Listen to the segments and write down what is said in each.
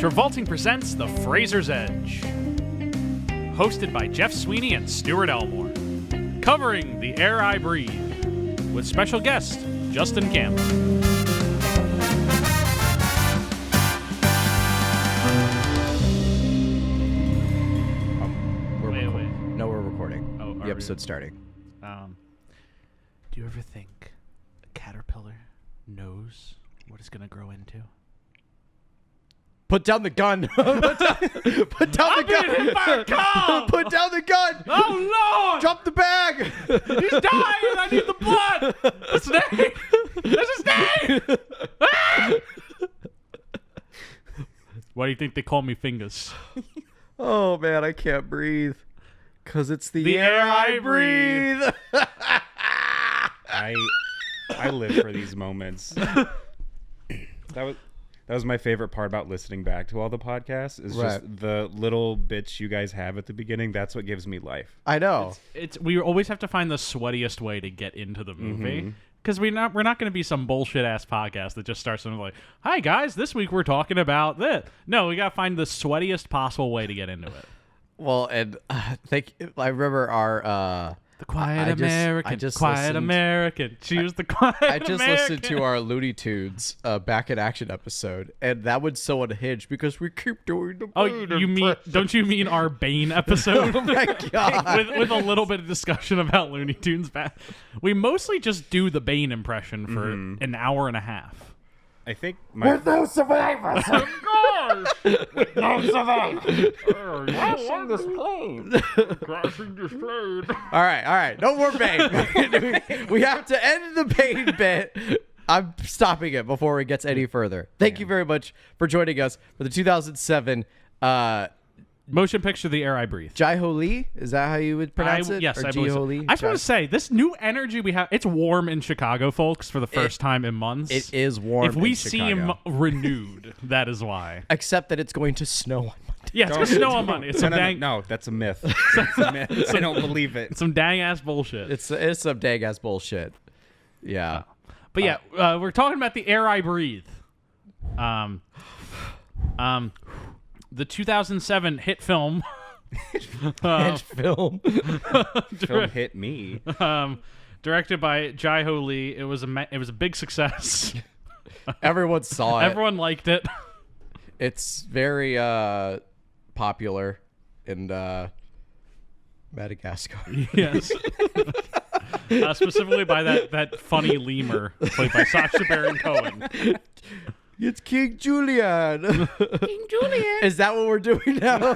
Travolting presents The Fraser's Edge. Hosted by Jeff Sweeney and Stuart Elmore. Covering the air I breathe. With special guest, Justin Campbell. Wait. No, we're recording. Oh, the episode's starting. Do you ever think a caterpillar knows what it's going to grow into? Put down the gun. Put down the gun. Being hit by a car! Put down the gun. Oh, Lord! Drop the bag. He's dying! I need the blood! A snake! There's a snake! Ah! Why do you think they call me Fingers? Oh, man, I can't breathe. Because it's the air I breathe. I live for these moments. That was my favorite part about listening back to all the podcasts is just the little bits you guys have at the beginning. That's what gives me life. I know. It's we always have to find the sweatiest way to get into the movie. Because we're not going to be some bullshit ass podcast that just starts something like, "Hi guys, this week we're talking about this." No, we got to find the sweatiest possible way to get into it. Well, and I remember our The Quiet American. She was the Quiet American. I just listened to our Looney Tunes Back in Action episode, and that one's so unhinged because we keep doing the Bane don't you mean our Bane episode? Oh my god! with a little bit of discussion about Looney Tunes back. We mostly just do the Bane impression for an hour and a half. I think with no survivors. With no survivors. Crashing this plane. Crashing this plane. All right. No more Bane. We have to end the Bane bit. I'm stopping it before it gets any further. Thank you very much for joining us for the 2007 motion picture The Air I Breathe. Jai Ho Lee? Is that how you would pronounce it? Yes, or I believe so. Lee? I just want to say, this new energy we have, it's warm in Chicago, folks, for the first time in months. It is warm If we in seem renewed, that is why. Except that it's going to snow on Monday. Yeah, it's going to snow on Monday. It's No, that's a myth. That's a myth. I don't believe it. Some dang-ass bullshit. It's some dang-ass bullshit. Yeah. But yeah, we're talking about The Air I Breathe. The 2007 hit film... Film hit me. Directed by Jai Ho Lee. It was a big success. Everyone saw it. Everyone liked it. It's very popular in Madagascar. Yes. Specifically by that funny lemur played by Sacha Baron Cohen. It's King Julian. King Julian. Is that what we're doing now?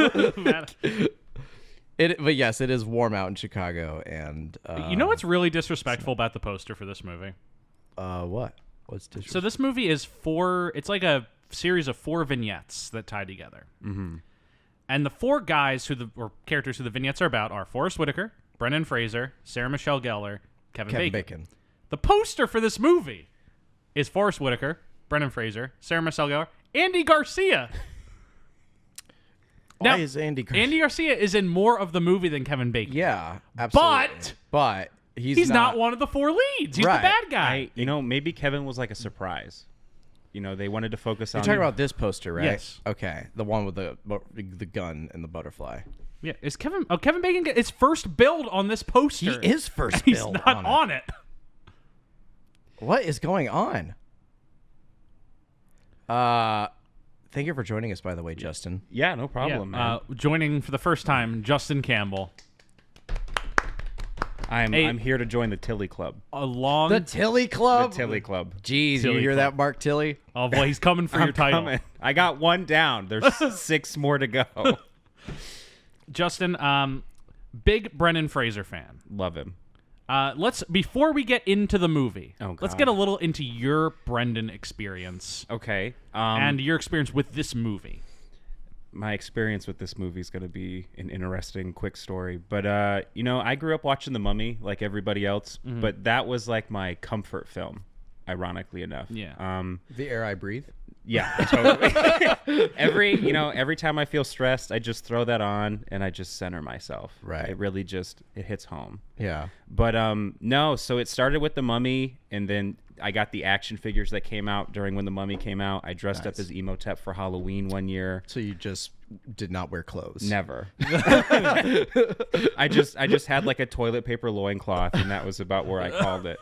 But yes, it is warm out in Chicago, and you know what's really disrespectful about the poster for this movie? What? What's disrespectful? So this movie is it's like a series of 4 vignettes that tie together. Mm-hmm. And the 4 guys or characters who the vignettes are about are Forest Whitaker, Brendan Fraser, Sarah Michelle Gellar, Kevin Bacon. The poster for this movie is Forest Whitaker, Brendan Fraser, Sarah Michelle Gellar, Andy Garcia. Why is Andy Garcia? Andy Garcia is in more of the movie than Kevin Bacon. Yeah, absolutely. But he's not one of the 4 leads. He's the bad guy. Maybe Kevin was like a surprise. They wanted to focus on... You're talking about this poster, right? Yes. Okay, the one with the gun and the butterfly. Yeah, is Kevin Bacon get his first build on this poster? He is first He's build not on it. What is going on? Thank you for joining us, by the way, Justin. Yeah, no problem, man. Joining for the first time, Justin Campbell. I'm here to join the Tilly Club. The Tilly Club? The Tilly Club. Jeez, Tilly you hear Club. that, Mark Tilly? Oh, boy, he's coming for your title. Coming. I got 1 down. There's 6 more to go. Justin, big Brendan Fraser fan. Love him. Before we get into the movie, let's God. get a little into your Brendan experience. Okay. And your experience with this movie. My experience with this movie is going to be an interesting, quick story. But, I grew up watching The Mummy like everybody else, but that was like my comfort film, ironically enough. Yeah. The Air I Breathe? Yeah, totally. Every time I feel stressed, I just throw that on and I just center myself. Right. It really it hits home. Yeah. But no, so it started with The Mummy, and then I got the action figures that came out during when The Mummy came out. I dressed up as Emotep for Halloween one year. So you just did not wear clothes? Never. I just had like a toilet paper loincloth, and that was about where I called it.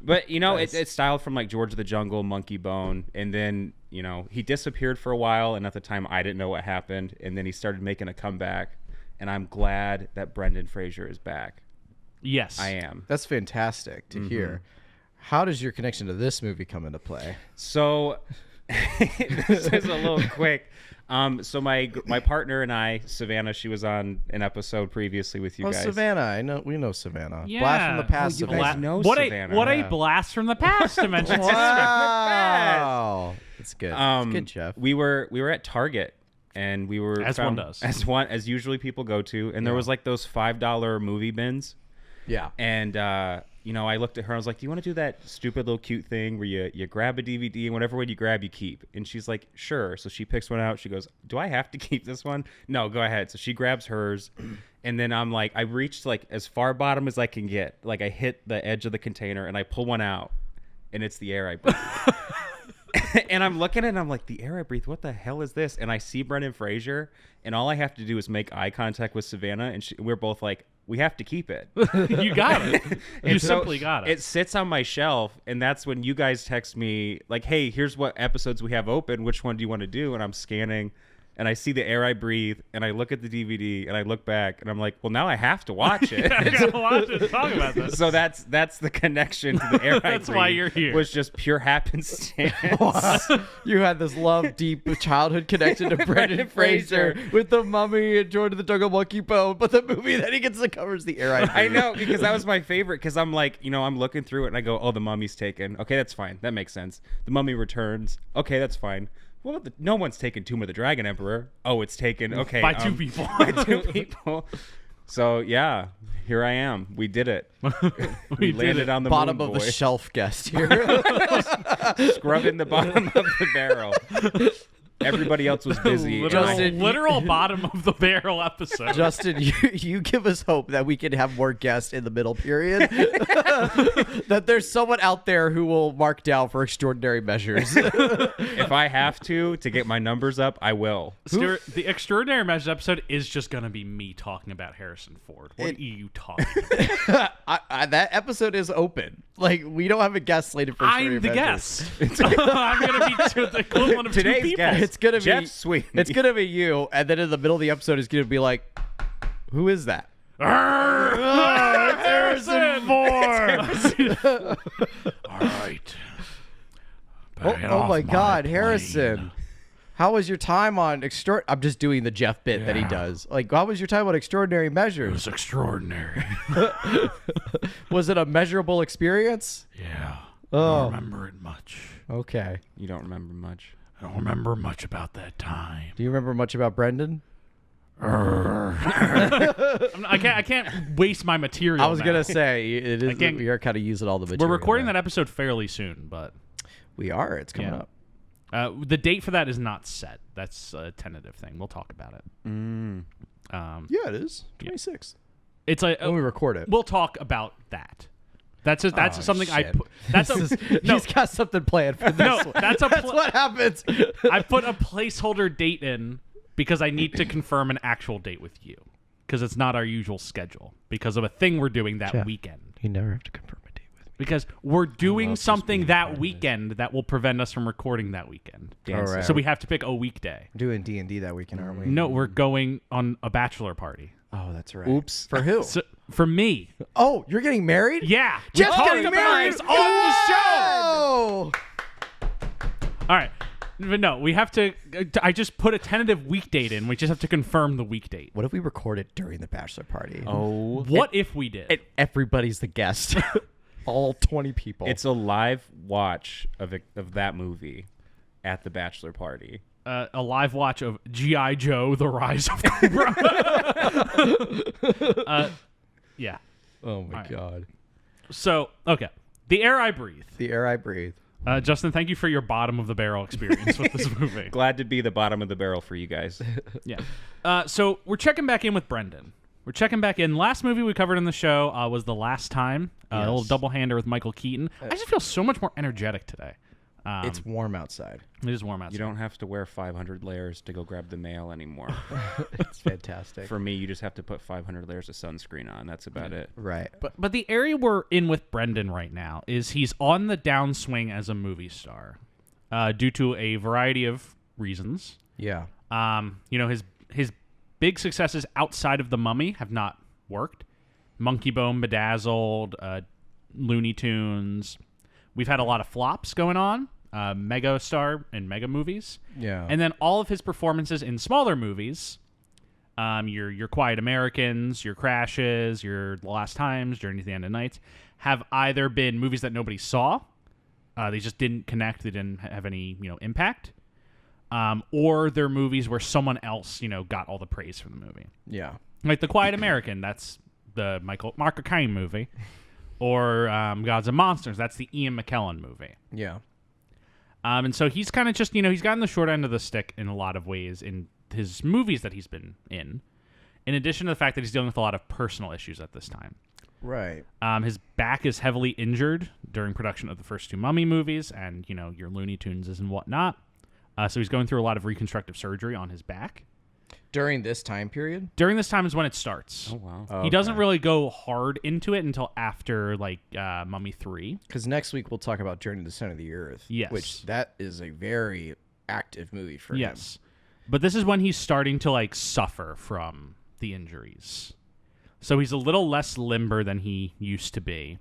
But it's styled from like George of the Jungle, Monkey Bone, and then he disappeared for a while, and at the time I didn't know what happened, and then he started making a comeback, and I'm glad that Brendan Fraser is back. Yes, I am. That's fantastic to hear. How does your connection to this movie come into play? So this is a little quick. So my partner and I, Savannah, she was on an episode previously with you guys. Savannah, we know Savannah. Yeah. Blast from the past. You Savannah. guys know What Savannah. a blast from the past to mention. Wow, that's good. That's good, Jeff. We were at Target, and we were As one does. as usually people go to, and there was like those $5 movie bins. Yeah. And I looked at her and I was like, do you want to do that stupid little cute thing where you grab a DVD and whatever one you grab, you keep? And she's like, sure. So she picks one out. She goes, do I have to keep this one? No, go ahead. So she grabs hers. And then I'm like, I reached like as far bottom as I can get. Like I hit the edge of the container and I pull one out. And it's the air I breathe. And I'm looking at it and I'm like, the air I breathe, what the hell is this? And I see Brendan Fraser, and all I have to do is make eye contact with Savannah, and we're both like, we have to keep it. You got it. You simply got it. It sits on my shelf, and that's when you guys text me like, hey, here's what episodes we have open. Which one do you want to do? And I'm scanning, and I see the air I breathe, and I look at the DVD, and I look back, and I'm like, well, now I have to watch it. I gotta watch it. Talk about this. So that's the connection to the air I That's breathe. why you're here. Was just pure happenstance. You had this love, deep childhood connection to Brendan Fraser with The Mummy and George of the Jungle, Monkey Bone, but the movie that he gets that covers the air I breathe. I know, because that was my favorite, because I'm like, I'm looking through it, and I go, oh, The Mummy's taken. Okay, that's fine. That makes sense. The Mummy Returns. Okay, that's fine. Well, no one's taken Tomb of the Dragon Emperor. Oh, it's taken. Okay. By two people. By two people. So, yeah, here I am. We did it. We landed on the Bottom moon, of boy. the shelf guest here. Scrubbing the bottom of the barrel. Everybody else was busy. Literal bottom of the barrel episode. Justin, you give us hope that we can have more guests in the middle period. That there's someone out there who will mark down for extraordinary measures. If I have to get my numbers up, I will. Stuart, the Extraordinary Measures episode is just going to be me talking about Harrison Ford. What are you talking about? That episode is open. Like, we don't have a guest slated for I'm the Measures. guest. I'm going to be the equivalent of Today's two people. guest. It's gonna Jeff be Sweeney. It's gonna be you, and then in the middle of the episode, it's gonna be like, "Who is that?" Harrison Ford. All right. Oh my God, Harrison! How was your time on I'm just doing the Jeff bit that he does. Like, how was your time on Extraordinary Measures? It's extraordinary. Was it a measurable experience? Yeah. Oh. I don't remember it much. Okay. You don't remember much. I don't remember much about that time. Do you remember much about Brendan? I can't waste my material. I was now. gonna say it is. Again, We are kind of using all the material. We're recording now. that episode fairly soon, but We are. It's coming up. the date for that is not set. That's a tentative thing. We'll talk about it. Yeah, it is 26th. It's like When we record it. we'll talk about that. That's something I shit. put. That's no. He's got something planned for this No, one. that's what happens. I put a placeholder date in because I need to confirm an actual date with you because it's not our usual schedule because of a thing we're doing that Jeff. weekend. You never have to confirm a date with me. Because we're doing love just something being that part of weekend that will prevent us from recording that weekend. Dancing. Alright. So we have to pick a weekday. We're doing D&D that weekend, aren't we? No, we're going on a bachelor party. Oh, that's right. Oops. For who? So, for me. Oh, you're getting married? Yeah. Jeff's we talked getting about married this on the show. Oh! All right. But no, we have to. I just put a tentative week date in. We just have to confirm the week date. What if we recorded during the bachelor party? Oh. What if we did? And everybody's the guest. All 20 people. It's a live watch of that movie at the bachelor party. A live watch of G.I. Joe: The Rise of Cobra. Yeah. Oh my right. God. So okay, the air I breathe. The air I breathe. Justin, thank you for your bottom of the barrel experience with this movie. Glad to be the bottom of the barrel for you guys. Yeah. So we're checking back in with Brendan. We're checking back in. Last movie we covered on the show was The Last Time, a little double-hander with Michael Keaton. I just feel so much more energetic today. It's warm outside. It is warm outside. You don't have to wear 500 layers to go grab the mail anymore. It's fantastic. For me, you just have to put 500 layers of sunscreen on. That's about it. Right. But the area we're in with Brendan right now is he's on the downswing as a movie star due to a variety of reasons. Yeah. His big successes outside of The Mummy have not worked. Monkey Bone, Bedazzled, Looney Tunes. We've had a lot of flops going on. Mega star in mega movies. Yeah. And then all of his performances in smaller movies, your Quiet Americans, your Crashes, your The Last Times, Journey to the End of Nights, have either been movies that nobody saw, they just didn't connect, they didn't have any impact, or they're movies where someone else got all the praise for the movie. Yeah. Like The Quiet American, that's the Mark Caine movie, or Gods and Monsters, that's the Ian McKellen movie. Yeah. And so he's kind of just, he's gotten the short end of the stick in a lot of ways in his movies that he's been in addition to the fact that he's dealing with a lot of personal issues at this time. Right. His back is heavily injured during production of the first two Mummy movies and, your Looney Tunes and whatnot. So he's going through a lot of reconstructive surgery on his back. During this time period? During this time is when it starts. Oh, wow. Okay. He doesn't really go hard into it until after, Mummy 3. Because next week we'll talk about Journey to the Center of the Earth. Yes. Which that is a very active movie for him. Yes. But this is when he's starting to, suffer from the injuries. So he's a little less limber than he used to be.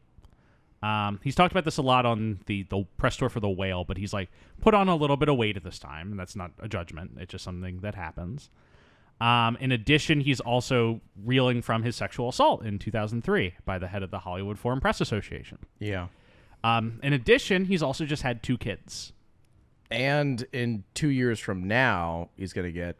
He's talked about this a lot on the press tour for The Whale, but he's, put on a little bit of weight at this time, and that's not a judgment. It's just something that happens. In addition, he's also reeling from his sexual assault in 2003 by the head of the Hollywood Foreign Press Association. Yeah. In addition, he's also just had 2 kids. And in 2 years from now, he's going to get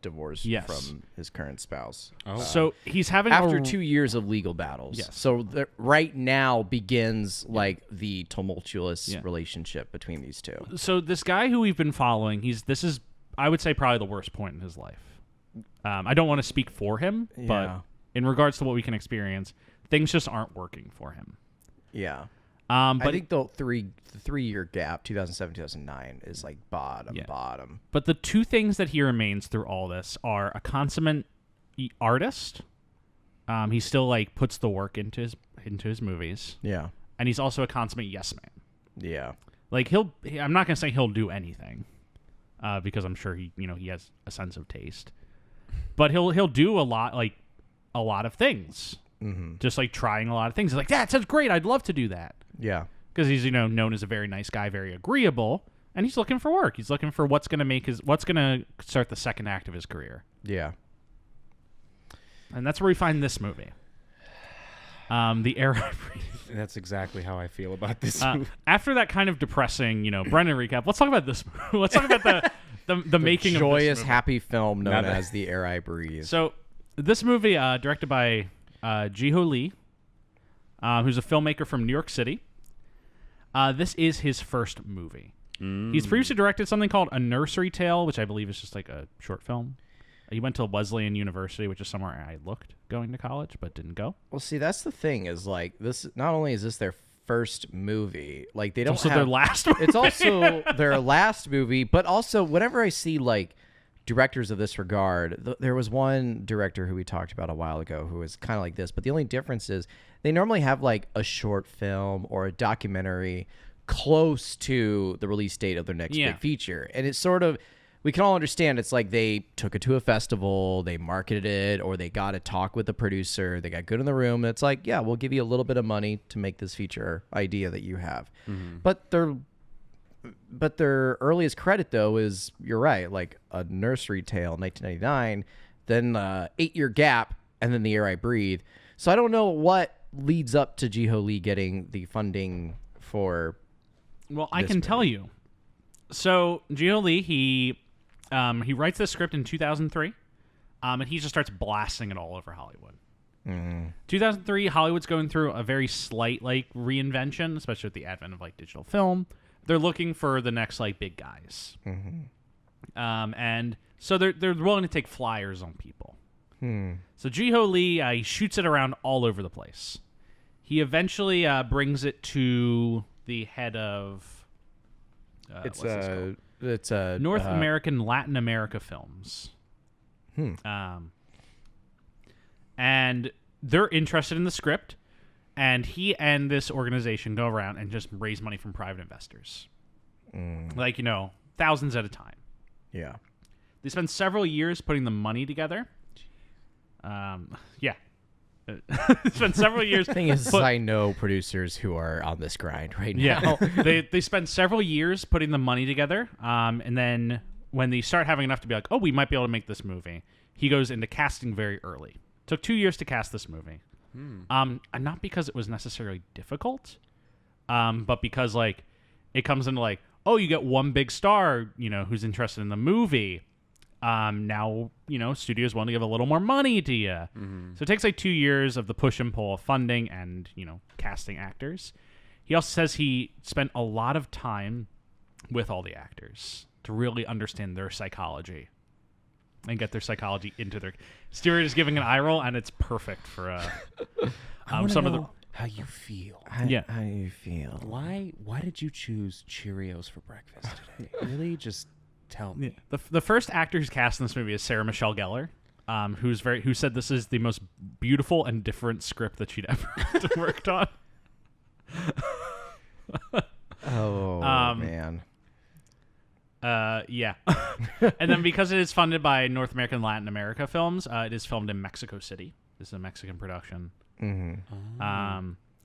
divorced Yes. from his current spouse. Oh. So he's having After 2 years of legal battles. Yes. So right now begins the tumultuous Yeah. relationship between these two. So this guy who we've been following, this is, I would say, probably the worst point in his life. I don't want to speak for him, Yeah. but in regards to what we can experience, things just aren't working for him. Yeah. But I think the 3-year gap, 2007, 2009, is bottom. But the 2 things that he remains through all this are a consummate artist. He still puts the work into his movies. Yeah. And he's also a consummate yes man. Yeah. I'm not gonna say he'll do anything, because I'm sure he has a sense of taste. But he'll do a lot of things. Mm-hmm. Just trying a lot of things. He's like, that sounds great. I'd love to do that. Yeah. Because he's known as a very nice guy, very agreeable, and he's looking for work. He's looking for what's gonna start the second act of his career. Yeah. And that's where we find this movie. The Air I Breathe. That's exactly how I feel about this movie. After that kind of depressing, Brendan recap, let's talk about this movie. Let's talk about the making of joyous, this movie. happy film known Now that- as The Air I Breathe. So this movie, directed by Ji-Ho Lee, who's a filmmaker from New York City. This is his first movie. He's previously directed something called A Nursery Tale, which I believe is just a short film. He went to Wesleyan University, which is somewhere I looked going to college, but didn't go. Well, see, that's the thing is this. Not only is this their first movie, they don't Also have their last movie. It's also their last movie, but also whenever I see directors of this regard, there was one director who we talked about a while ago who was kind of like this, but the only difference is they normally have a short film or a documentary close to the release date of their next big feature, and it's sort of. We can all understand it's they took it to a festival, they marketed it, or they got a talk with the producer, they got good in the room, and it's yeah, we'll give you a little bit of money to make this feature idea that you have. Mm-hmm. But their earliest credit, though, is, you're right, A Nursery Tale, 1999, then 8-year gap, and then The Air I Breathe. So I don't know what leads up to Ji-Ho Lee getting the funding for Well, I can tell you. So Ji-Ho Lee, he writes this script in 2003, and he just starts blasting it all over Hollywood. 2003, Hollywood's going through a very slight reinvention, especially with the advent of digital film. They're looking for the next big guys, and so they're willing to take flyers on people. So Ji-Ho Lee, he shoots it around all over the place. He eventually brings it to the head of It's what's North American Latin America Films. And they're interested in the script, and he and this organization go around and just raise money from private investors. Like, thousands at a time. Yeah. They spend several years putting the money together. Yeah. Spend several years. Thing is, I know producers who are on this grind right now. Yeah. They spend several years putting the money together. And then when they start having enough to be like, oh, we might be able to make this movie, he goes into casting very early. Took 2 years to cast this movie. And not because it was necessarily difficult, but because it comes into oh, you get one big star, who's interested in the movie. Now, studios want to give a little more money to you. So it takes 2 years of the push and pull of funding and, casting actors. He also says he spent a lot of time with all the actors to really understand their psychology and get their psychology into their... Stuart is giving an eye roll, and it's perfect for some of the... How you feel? How you feel? Why did you choose Cheerios for breakfast today? Really, just tell me. The first actor who's cast in this movie is Sarah Michelle Gellar, who said this is the most beautiful and different script that she'd ever worked on. Man. Yeah. And then because it is funded by North American Latin America Films, it is filmed in Mexico City. This is a Mexican production.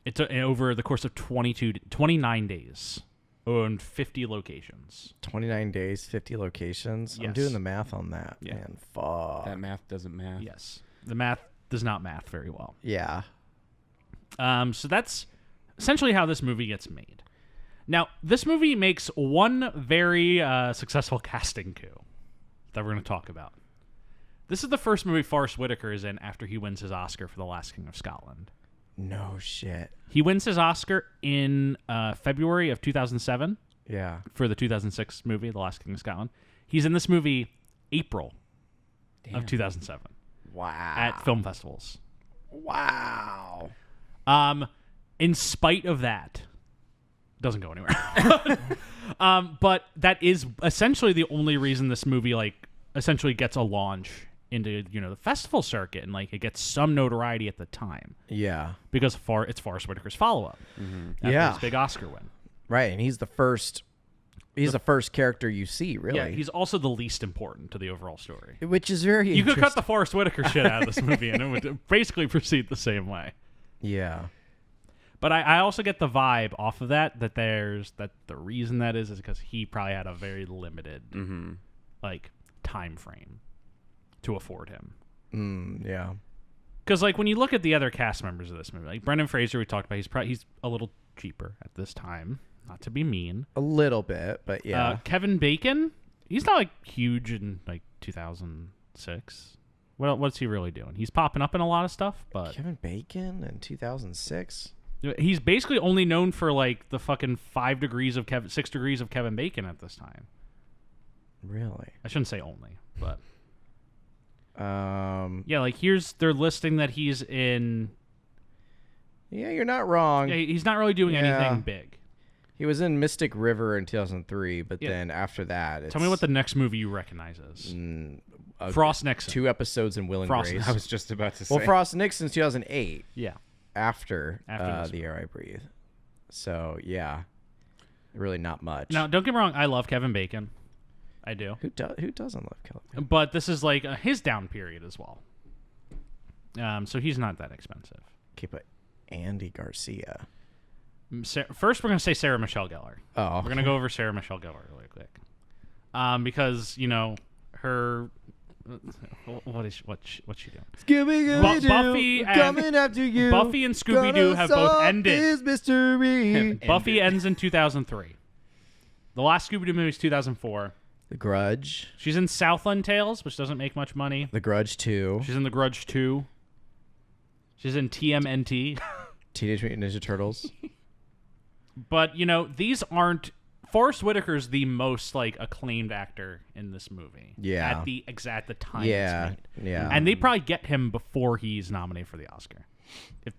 It's over the course of 29 days and 50 locations. 29 days, 50 locations. Yes. I'm doing the math on that. Yeah. Man, fuck. That math doesn't math. Yes. The math does not math very well. Yeah. So that's essentially how this movie gets made. Now, this movie makes one very successful casting coup that we're going to talk about. This is the first movie Forest Whitaker is in after he wins his Oscar for The Last King of Scotland. No shit. He wins his Oscar in February of 2007. Yeah. For the 2006 movie, The Last King of Scotland. He's in this movie April of 2007. Wow. At film festivals. Wow. In spite of that, doesn't go anywhere. But that is essentially the only reason this movie essentially gets a launch into the festival circuit, and it gets some notoriety at the time. Yeah. Because it's Forest Whitaker's follow-up after his big Oscar win. Right, and he's the first. He's the first character you see, really. Yeah, he's also the least important to the overall story. Which is very You could cut the Forest Whitaker shit out of this movie, and it would basically proceed the same way. Yeah. But I also get the vibe off of that the reason that is because he probably had a very limited time frame to afford him. Yeah. Because when you look at the other cast members of this movie, Brendan Fraser, we talked about, he's a little cheaper at this time. Not to be mean. A little bit, but yeah. Kevin Bacon, he's not huge in 2006. What's he really doing? He's popping up in a lot of stuff, but Kevin Bacon in 2006. He's basically only known for the fucking 6 degrees of Kevin Bacon at this time. Really? I shouldn't say only, but yeah, they're listing that he's in. Yeah, you're not wrong. Yeah, he's not really doing anything big. He was in Mystic River in 2003, but then after that, tell me what the next movie you recognize is. Frost Nixon. 2 episodes in Will and Grace. I was just about to say. Well, Frost Nixon's 2008. Yeah. After The Air I Breathe. So, yeah. Really not much. Now, don't get me wrong. I love Kevin Bacon. I do. Who doesn't love Kevin Bacon? But this is his down period as well. So he's not that expensive. Okay, but Andy Garcia. First, we're going to say Sarah Michelle Gellar. Oh. We're going to go over Sarah Michelle Gellar really quick. Because, her... What's she doing? Scooby-Doo, coming after you. Buffy and Scooby-Doo have both ended. This mystery. Buffy ends in 2003. The last Scooby-Doo movie is 2004. The Grudge. She's in Southland Tales, which doesn't make much money. The Grudge 2. She's in The Grudge 2. She's in TMNT. Teenage Mutant Ninja Turtles. But, these aren't Forest Whitaker's the most like acclaimed actor in this movie. Yeah. At the time Yeah. it's made. Yeah. And they probably get him before he's nominated for the Oscar,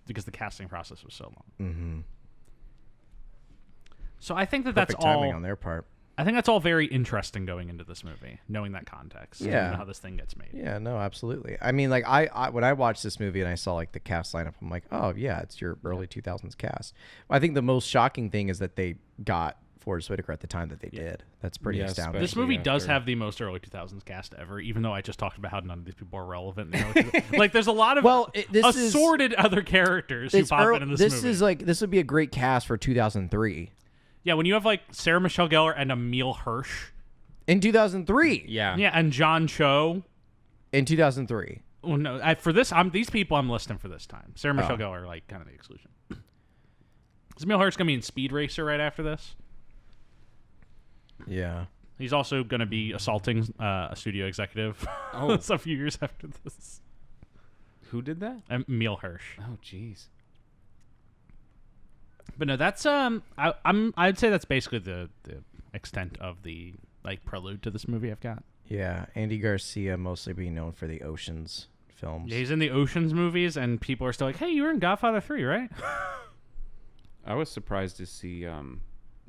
because the casting process was so long. Mm-hmm. So I think that's Perfect timing all on their part. I think that's all very interesting going into this movie, knowing that context. Yeah. And how this thing gets made. Yeah, no, absolutely. I mean, like I when I watched this movie and I saw like the cast lineup, I'm like, oh yeah, it's your early 2000s cast. I think the most shocking thing is that they got Forest Whitaker at the time that they did. That's pretty Yeah, astounding. This movie does after. have the most early 2000s cast ever, even though I just talked about how none of these people are relevant. Like, there's a lot of assorted other characters who pop in this movie. This would be a great cast for 2003. Yeah, when you have like Sarah Michelle Gellar and Emile Hirsch. In 2003. Yeah. Yeah, and John Cho. In 2003. Oh no, for this, these people I'm listing for this time. Sarah Michelle Gellar, like, kind of the exclusion. Is Emile Hirsch gonna be in Speed Racer right after this? Yeah. He's also gonna be assaulting a studio executive. Oh. It's a few years after this. Who did that? Emile Hirsch. Oh, jeez. But no, that's I'd say that's basically the extent of the like prelude to this movie I've got. Yeah. Andy Garcia mostly being known for the Oceans films. Yeah, he's in the Oceans movies, and people are still like, "Hey, you were in Godfather 3, right?" I was surprised to see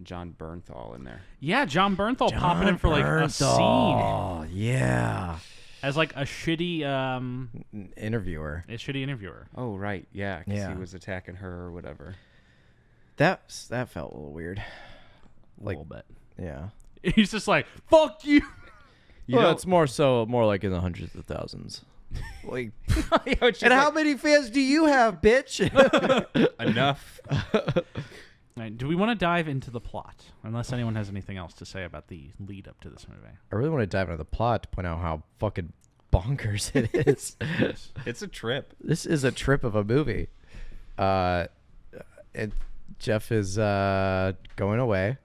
John Bernthal in there. Yeah, John Bernthal popping in for like a scene Oh, yeah. as like a shitty Interviewer. interviewer. Oh, right. Yeah, because Yeah. he was attacking her or whatever. That felt a little weird. A little bit. Yeah. He's just like, "Fuck you." Well, it's more like in the hundreds of thousands. Like, And and how many fans do you have, bitch? enough? Right, do we want to dive into the plot? Unless anyone has anything else to say about the lead up to this movie. I really want to dive into the plot to point out how fucking bonkers it is. It's a trip. This is a trip of a movie. And Jeff is going away.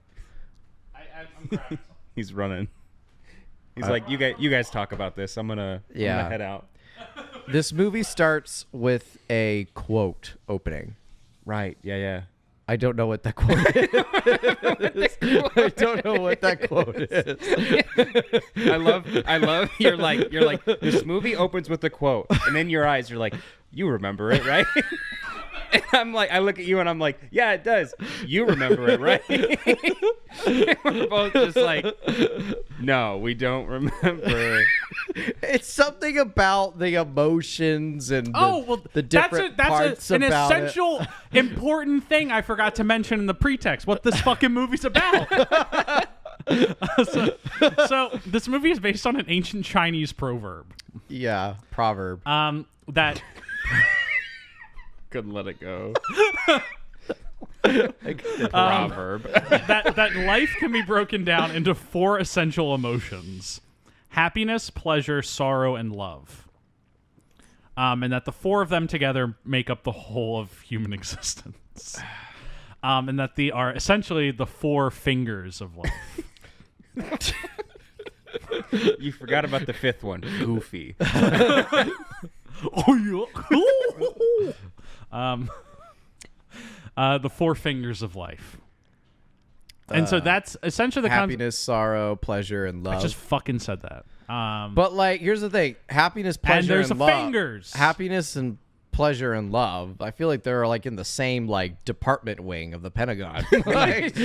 I'm grabbing He's running. He's like, you guys talk about this. I'm gonna head out. This movie starts with a quote opening. Right. Yeah. I don't know what that quote is. I don't know what that quote is. I love you're like this movie opens with a quote, and then your eyes are like, you remember it, right? And I'm like, I look at you and I'm like, yeah, it does. You remember it, right? We're both just like, no, we don't remember. It's something about the emotions and the different parts an about essential, important thing I forgot to mention in the pretext. What this fucking movie's about. So this movie is based on an ancient Chinese proverb. Yeah, proverb. That. Couldn't let it go. Proverb. that life can be broken down into 4 essential emotions: happiness, pleasure, sorrow, and love. And that the 4 of them together make up the whole of human existence. And that they are essentially the 4 fingers of life. You forgot about the 5th one, Goofy. The 4 fingers of life. And so that's essentially the happiness, sorrow, pleasure, and love. I just fucking said that. But like, here's the thing: happiness, pleasure, there's and the love. fingers. Happiness and pleasure and love. I feel like they're like in the same like department wing of the Pentagon. Like,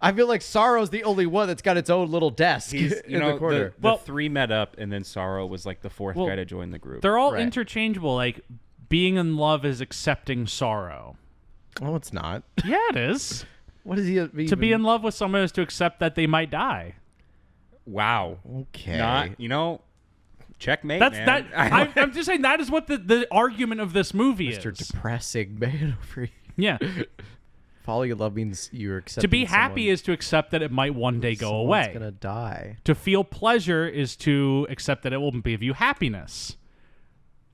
I feel like sorrow's the only one that's got its own little desk in the corner. The 3 met up, and then Sorrow was like the 4th guy to join the group. They're all Right. interchangeable. Like, being in love is accepting sorrow. Oh, it's not. Yeah, it is. What is he? To be in love with someone is to accept that they might die. Wow. Okay. Not, checkmate, That's man. that. I'm just saying that is what the argument of this movie Mr. is. Depressing man over here. Yeah. Follow your love means you're accepting. To be happy is to accept that it might one day go away. Gonna die. To feel pleasure is to accept that it will give you happiness.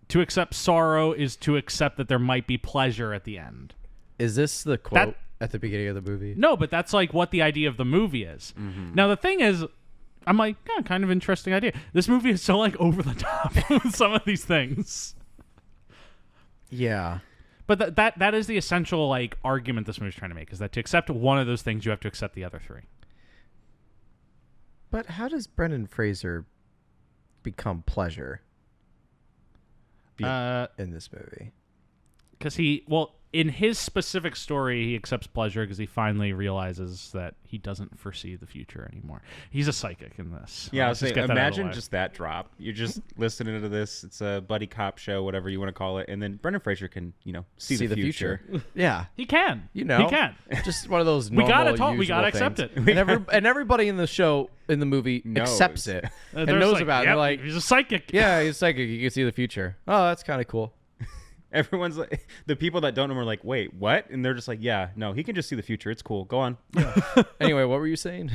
To accept sorrow is to accept that there might be pleasure at the end. Is this the quote at the beginning of the movie? No, but that's like what the idea of the movie is. Mm-hmm. Now the thing is, I'm like, yeah, kind of interesting idea. This movie is so like over the top with some of these things. Yeah. But that is the essential like argument this movie's trying to make, is that to accept one of those things, you have to accept the other 3. But how does Brendan Fraser become Pleasure in this movie? Because in his specific story, he accepts pleasure because he finally realizes that he doesn't foresee the future anymore. He's a psychic in this. Yeah, Let's just get that out of the imagine way. just that drop. You're just listening to this. It's a buddy cop show, whatever you want to call it, and then Brendan Fraser can, see the future. Yeah. He can. He can. Just one of those We normal, gotta we gotta usual accept things. it. And everybody in the show, in the movie, Knows. accepts it and They're knows like, about it. "Yep, They're like, he's a psychic. yeah, he's psychic. You can see the future. Oh, that's kind of cool. Everyone's like, the people that don't know him are like, wait, what? And they're just like, yeah, no, he can just see the future. It's cool. Go on. Anyway, what were you saying?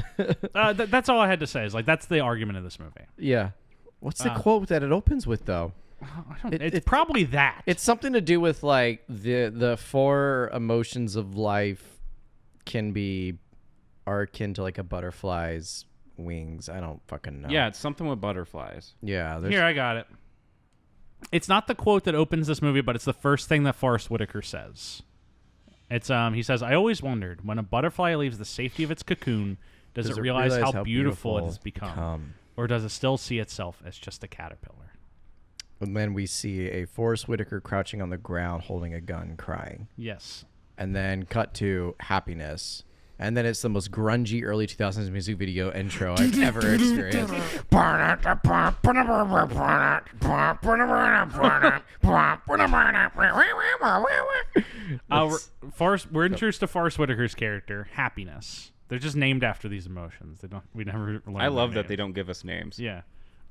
That's all I had to say. Is like that's the argument of this movie. Yeah. What's the quote that it opens with, though? It's probably that. It's something to do with like the 4 emotions of life are akin to like a butterfly's wings. I don't fucking know. Yeah, it's something with butterflies. Yeah. Here, I got it. It's not the quote that opens this movie, but it's the first thing that Forest Whitaker says. It's he says, "I always wondered, when a butterfly leaves the safety of its cocoon, does it realize how beautiful it has become? Or does it still see itself as just a caterpillar?" And then we see a Forest Whitaker crouching on the ground holding a gun, crying. Yes. And then cut to happiness. And then it's the most grungy early 2000s music video intro I've ever experienced. We're introduced to Forest Whitaker's character, happiness. They're just named after these emotions. We never learn I love their that they names. don't give us names. Yeah.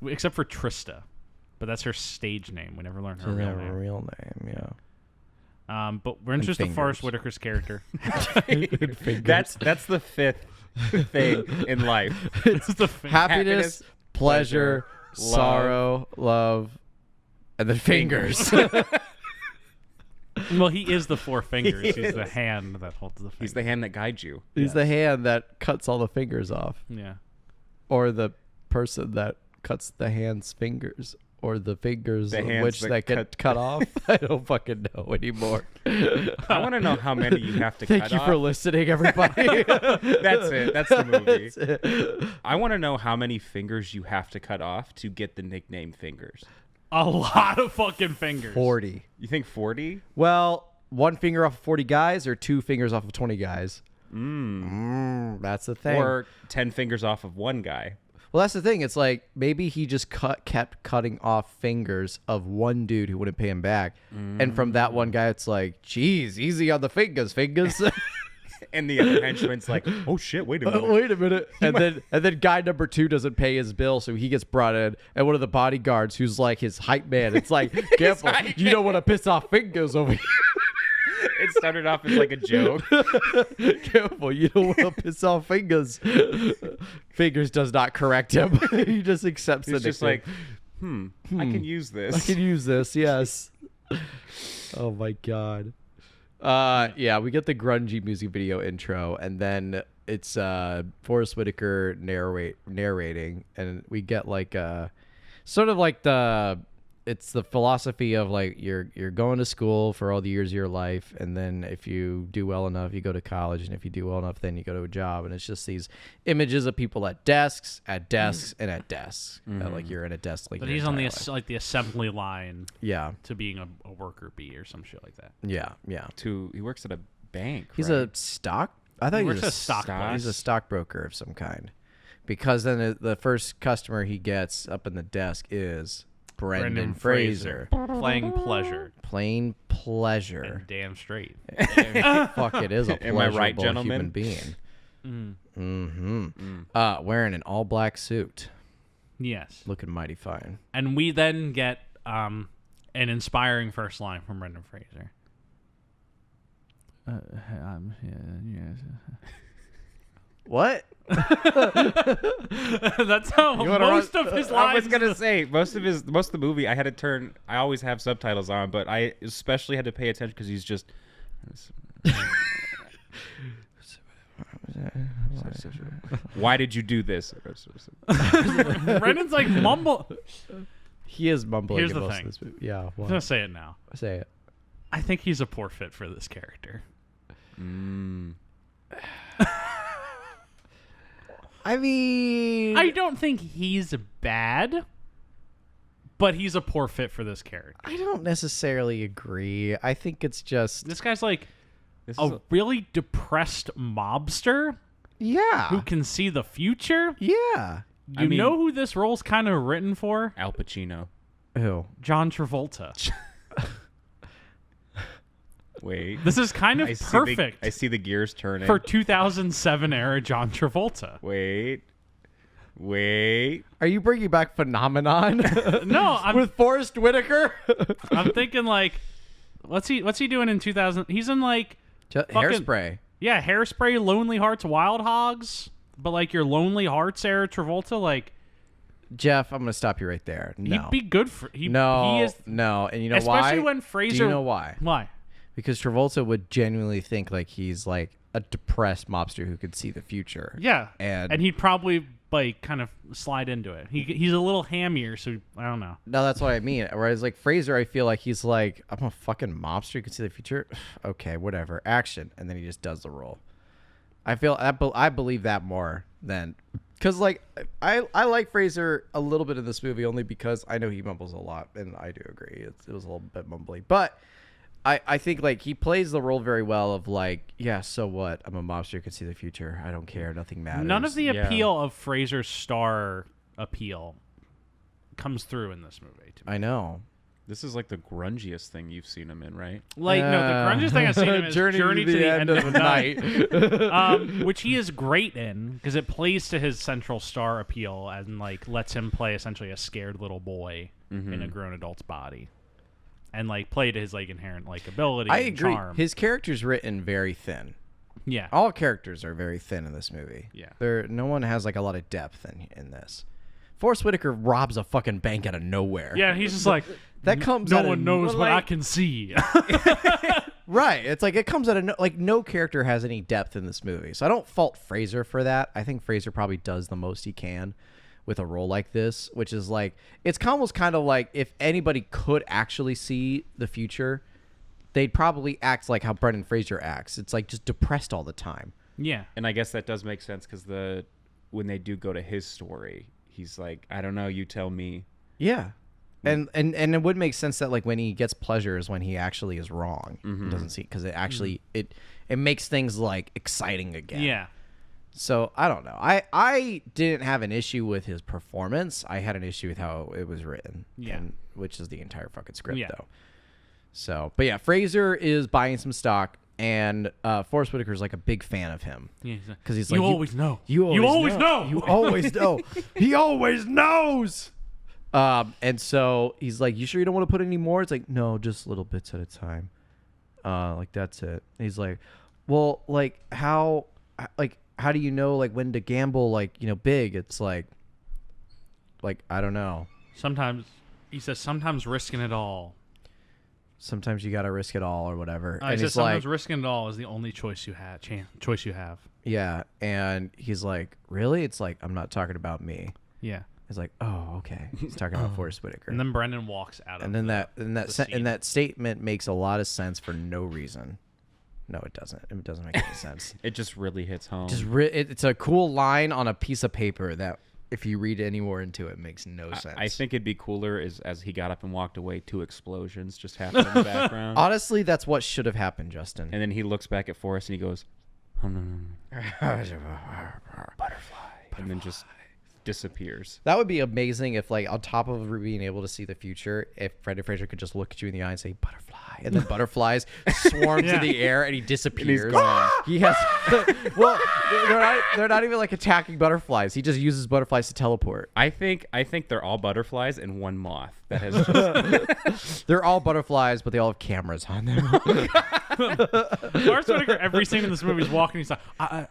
Except for Trista. But that's her stage name. We never learn her real name. Yeah. But we're introduced to Forest Whitaker's character. That's the 5th thing in life. It's the Happiness, pleasure, sorrow, love, and then fingers. Well, he is the 4 fingers. He's the hand that holds the fingers. He's the hand that guides you. He's the hand that cuts all the fingers off. Yeah. Or the person that cuts the hand's fingers. Or the fingers The of hands which that get cut off. I don't fucking know anymore. I want to know how many you have to cut off. Thank you for listening, everybody. That's it. That's the movie. That's it. I want to know how many fingers you have to cut off to get the nickname Fingers. A lot of fucking fingers. 40. You think 40? Well, 1 finger off of 40 guys or 2 fingers off of 20 guys? That's the thing. Or 10 fingers off of one guy? Well, that's the thing. It's like maybe he just kept cutting off fingers of one dude who wouldn't pay him back. And from that one guy, it's like, geez, easy on the fingers. And the other henchman's like, oh shit, wait a minute. Wait a minute. And then guy number 2 doesn't pay his bill, so he gets brought in. And one of the bodyguards, who's like his hype man, it's like, careful, you don't want to piss off fingers over here. It started off as like a joke. Careful, you don't want to piss off Fingers. Fingers does not correct him. He just accepts it. It's just like, I can use this. I can use this, yes. Oh my god. Yeah, we get the grungy music video intro, and then it's Forest Whitaker narrating, and we get like sort of like it's the philosophy of like you're going to school for all the years of your life, and then if you do well enough, you go to college, and if you do well enough, then you go to a job. And it's just these images of people at desks, and at desks. Like you're in a desk. Like But he's on the the assembly line. Yeah. To being a worker bee or some shit like that. Yeah. He works at a bank. He's right? a stock. I thought he was works at a stock place. He's a stockbroker of some kind, because then the first customer he gets up in the desk is Brendan Fraser. Playing pleasure. Plain pleasure. And damn straight. Fuck, it is a Am I right, pleasurable gentlemen? human being. Wearing an all black suit, Yes. looking mighty fine. And we then get an inspiring first line from Brendan Fraser. What? That's how most of his lines. I was gonna say most of the movie. I had to turn. I always have subtitles on, but I especially had to pay attention because he's just. Why did you do this? Brendan's like mumble. He is mumbling. Here's in the most thing. of this movie. Yeah. I'm What? gonna say it now. Say it. I think he's a poor fit for this character. I mean, I don't think he's bad, but he's a poor fit for this character. I don't necessarily agree. I think it's just This guy's like a really depressed mobster yeah, who can see the future. yeah. You know who this role's kind of written for? Al Pacino. Who? John Travolta. Wait. This is kind of perfect I see the gears turning. for 2007 era John Travolta. Wait. Are you bringing back Phenomenon? No, I'm with Forest Whitaker. I'm thinking like, what's he doing in 2000? He's in like Hairspray. Yeah, Hairspray, Lonely Hearts, Wild Hogs, but like your Lonely Hearts era Travolta, like Jeff, I'm gonna stop you right there. No, he'd be good for he is no, and you know especially why? Especially when Fraser. Do you know why? Why? Because Travolta would genuinely think like he's like a depressed mobster who could see the future. Yeah, and he'd probably like kind of slide into it. He's a little hammier, so I don't know. No, that's what I mean. Whereas like Fraser, I feel like he's like, I'm a fucking mobster who can see the future. Okay, whatever, action, and then he just does the role. I believe that more than because like I like Fraser a little bit in this movie only because I know he mumbles a lot, and I do agree it was a little bit mumbly, but. I think like he plays the role very well of like, yeah, so what? I'm a mobster who can see the future. I don't care. Nothing matters. None of the appeal of Fraser's star appeal comes through in this movie. To me. I know. This is like the grungiest thing you've seen him in, right? Like, no, the grungiest thing I've seen him is Journey to the End of the Night. Which he is great in because it plays to his central star appeal and like lets him play essentially a scared little boy in a grown adult's body. And like play to his like inherent like ability. I and agree. Charm. His character's written very thin. Yeah, all characters are very thin in this movie. Yeah, no one has like a lot of depth in this. Forest Whitaker robs a fucking bank out of nowhere. Yeah, he's just like that comes. No one knows what I can see. Right. It's like it comes out of like no character has any depth in this movie. So I don't fault Fraser for that. I think Fraser probably does the most he can with a role like this, which is like it's almost kind of like if anybody could actually see the future, they'd probably act like how Brendan Fraser acts. It's like just depressed all the time. Yeah, and I guess that does make sense because when they do go to his story, he's like, I don't know, you tell me. Yeah, and it would make sense that like when he gets pleasure is when he actually is wrong. He doesn't see because it actually it makes things like exciting again. Yeah. So I don't know. I didn't have an issue with his performance. I had an issue with how it was written. Yeah. Which is the entire fucking script though. So, but yeah, Fraser is buying some stock, and Forest Whitaker's like a big fan of him. Yeah. Because he's like, you always know. You always know. You always know. He always knows. And so he's like, you sure you don't want to put any more? It's like, no, just little bits at a time. Like that's it. And he's like, well, like how do you know like when to gamble like, you know, big? It's like I don't know. Sometimes he says sometimes risking it all. Sometimes you got to risk it all or whatever. And he's sometimes risking it all is the only choice you have. Yeah, and he's like, really? It's like, I'm not talking about me. Yeah. It's like, oh, okay. He's talking about Forest Whitaker. And then Brendan walks out of and then that statement makes a lot of sense for no reason. No, it doesn't. It doesn't make any sense. It just really hits home. It's a cool line on a piece of paper that if you read any more into it, makes no sense. I think it'd be cooler as he got up and walked away, 2 explosions just happened in the background. Honestly, that's what should have happened, Justin. And then he looks back at Forrest and he goes, oh, no. Butterfly. And then just disappears. That would be amazing if, like, on top of being able to see the future, if Brendan Fraser could just look at you in the eye and say, butterfly. And then butterflies swarm to the air and he disappears. And he's gone. He has, well, they're not even like attacking butterflies. He just uses butterflies to teleport. I think they're all butterflies and one moth that has just... They're all butterflies, but they all have cameras on them. Forest Whitaker, every scene in this movie is walking. He's like, I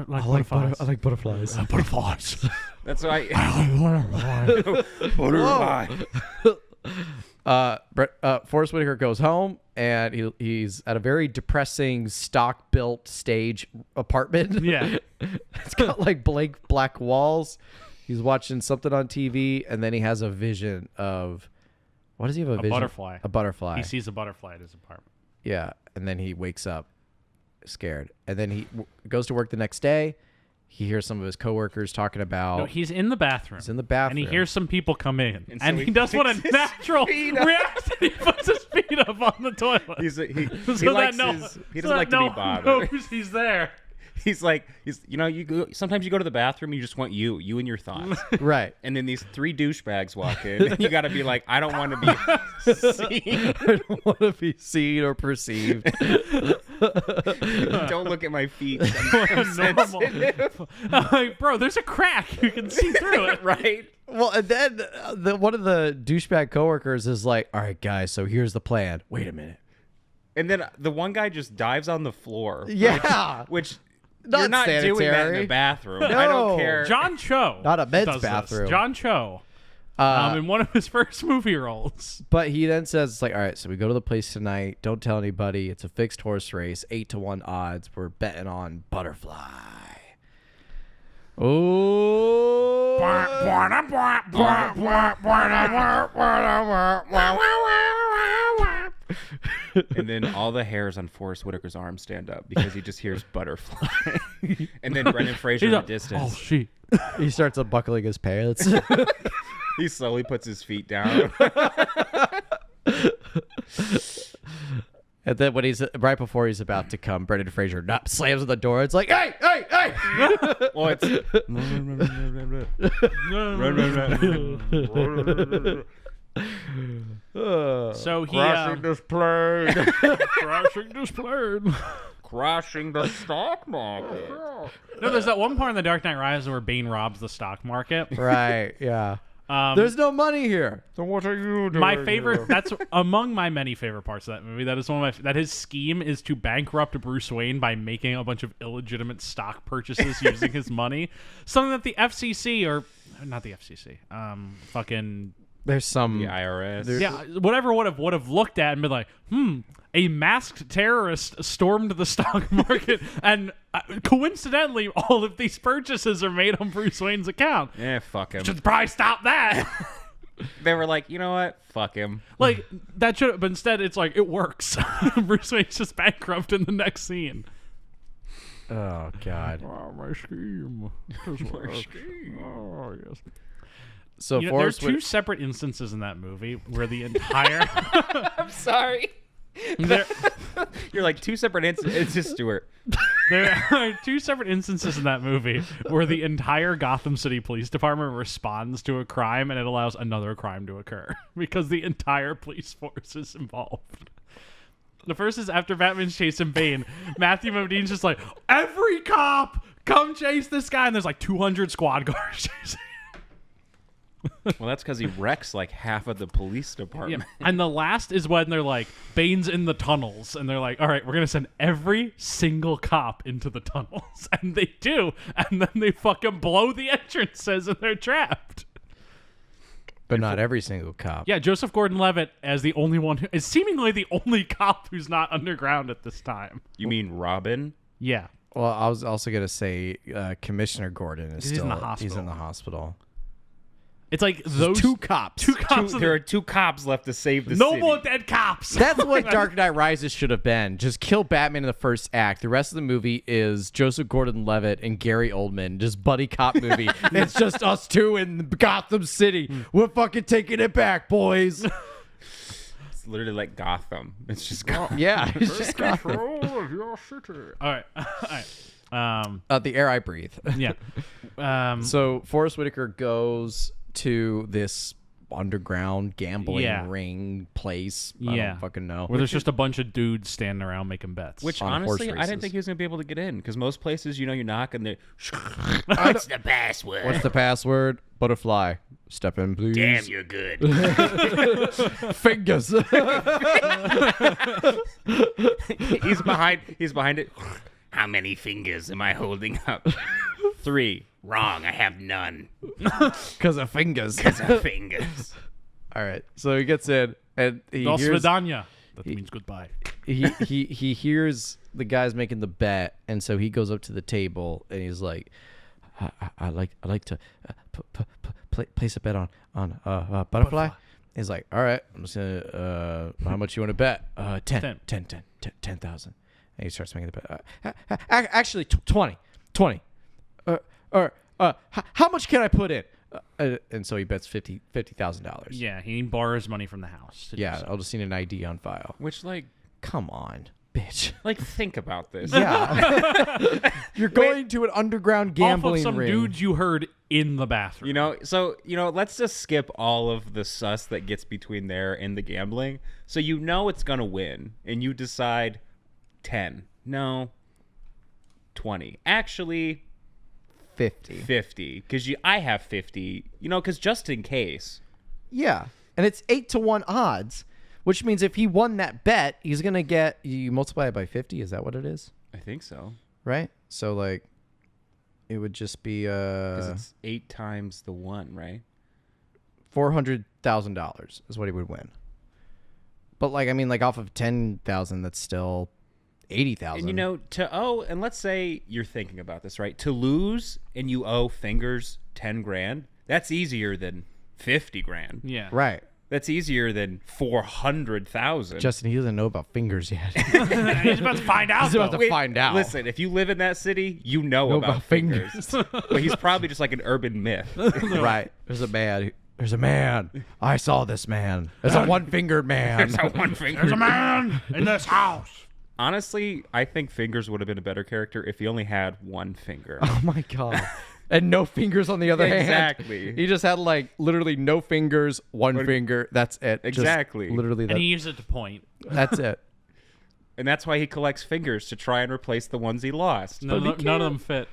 like butterflies. I like butterflies. Butterflies. That's why. Butterfly. Forest Whitaker goes home and he's at a very depressing stock built stage apartment. Yeah. It's got like blank black walls. He's watching something on TV and then he has a vision of, what does he have a vision? Butterfly. A butterfly. He sees a butterfly at his apartment. Yeah. And then he wakes up scared. And then he goes to work the next day he hears some of his coworkers talking about. No, he's in the bathroom. He's in the bathroom. And he hears some people come in. And And, so he does what a puts his natural feet up. reaction. He puts his feet up on the toilet. he So likes that his, he so doesn't like that to be no one bothered. knows he's there. He's you go, sometimes you go to the bathroom, you just want you and your thoughts. Right. And then these 3 douchebags walk in, and you got to be like, I don't want to be seen. I don't want to be seen or perceived. Don't look at my feet. Normal. Like, bro, there's a crack. You can see through it. Right? Well, and then one of the douchebag coworkers is like, all right, guys, so here's the plan. Wait a minute. And then the one guy just dives on the floor. Yeah. Which Not you're not doing that in sanitary. the bathroom. I No. don't care. John Cho. Not a men's does this. bathroom. John Cho. In one of his first movie roles. But he then says, it's like, all right, so we go to the place tonight. Don't tell anybody. It's a fixed horse race, 8-1 odds. We're betting on Butterfly. Oh. And then all the hairs on Forest Whitaker's arm stand up because he just hears Butterfly. And then Brendan Fraser in the distance. Oh, shit. He starts unbuckling his pants. He slowly puts his feet down. And then when he's right before he's about to come, Brendan Fraser slams on the door. It's like, hey, hey, hey! Well, it's So he this plane, crashing this plane. crashing the stock market. No, there's that one part in The Dark Knight Rises where Bane robs the stock market. Right, yeah. There's no money here. So what are you doing? My favorite. That's among my many favorite parts of that movie. That is one of my. That his scheme is to bankrupt Bruce Wayne by making a bunch of illegitimate stock purchases using his money. Something that the FCC or not the FCC. Fucking. There's some The IRS. Yeah, whatever would have looked at and been like, a masked terrorist stormed the stock market, and coincidentally, all of these purchases are made on Bruce Wayne's account. Yeah, fuck him. Should probably stop that. They were like, you know what? Fuck him. Like that should, but instead it's like it works. Bruce Wayne's just bankrupt in the next scene. Oh God. Oh, my scheme. Oh yes. So There are Forrest two separate instances in that movie where the entire I'm sorry. You're like 2 separate instances. It's just Stuart. there are 2 separate instances in that movie where the entire Gotham City Police Department responds to a crime and it allows another crime to occur because the entire police force is involved. The first is after Batman's chasing Bane. Matthew Modine's just like, every cop, come chase this guy. And there's like 200 squad cars chasing. Well, that's because he wrecks like half of the police department. Yeah. And the last is when they're like, Bane's in the tunnels. And they're like, all right, we're going to send every single cop into the tunnels. And they do. And then they fucking blow the entrances and they're trapped. but not every single cop. Yeah, Joseph Gordon-Levitt as the only one who is seemingly the only cop who's not underground at this time. You mean Robin? Yeah. Well, I was also gonna say Commissioner Gordon is He's still in the hospital. He's in the hospital. It's like those Two cops. Two cops. There are 2 cops left to save the no city. more dead cops. That's what Dark Knight Rises should have been. Just kill Batman in the first act. The rest of the movie is Joseph Gordon-Levitt and Gary Oldman, just buddy cop movie. It's just us 2 in Gotham City. We're fucking taking it back, boys. It's literally like Gotham. It's just Gotham. Yeah, it's just Gotham. of your city. All right. All right. The air I breathe. Yeah. So Forrest Whitaker goes to this underground gambling Yeah. ring place. I Yeah. don't fucking know. Where there's just a bunch of dudes standing around making bets. Which On horse honestly, I races. didn't think he was gonna be able to get in because most places, you knock and they. What's the password? What's the password? Butterfly. Step in, please. Damn, you're good. Fingers. He's behind it. How many fingers am I holding up? 3. Wrong. I have none. Because of fingers. Because of fingers. All right. So he gets in and he Dos hears, Vidania. That means goodbye. he hears the guys making the bet, and so he goes up to the table and he's like, I like to place a bet on Butterfly. He's like, all right, I'm just gonna how much you want to bet? 10,000. And he starts making the bet. Actually, 20. how much can I put in? And so he bets $50,000. Yeah, he borrows money from the house. Yeah, I'll just need an ID on file. Which, like, Come on, bitch. like, think about this. Yeah. You're going to an underground gambling off of some ring. dudes you heard in the bathroom. Let's just skip all of the sus that gets between there and the gambling. So it's going to win, and you decide 10. No, 20. Actually, 50. Because I have 50, because just in case. Yeah. And it's 8-1 odds, which means if he won that bet, he's going to get, you multiply it by 50. Is that what it is? I think so. Right? So, like, it would just be because it's 8 times the 1, right? $400,000 is what he would win. But, like, I mean, like, off of 10,000, that's still 80,000. And and let's say you're thinking about this, right? To lose and you owe Fingers 10 grand, that's easier than 50 grand. Yeah. Right. That's easier than 400,000. Justin, he doesn't know about Fingers yet. He's about to find out. He's about to find out. Listen, if you live in that city, you know about Fingers. But he's probably just like an urban myth. Right. There's a man. I saw this man. There's a one-fingered man. There's a one finger. There's a man in this house. Honestly, I think Fingers would have been a better character if he only had one finger. Oh my god. And no fingers on the other hand. Exactly. He just had like literally no fingers, one finger. That's it. Exactly. Just literally. And he used it to point. That's it. And that's why he collects fingers to try and replace the ones he lost. None of them fit.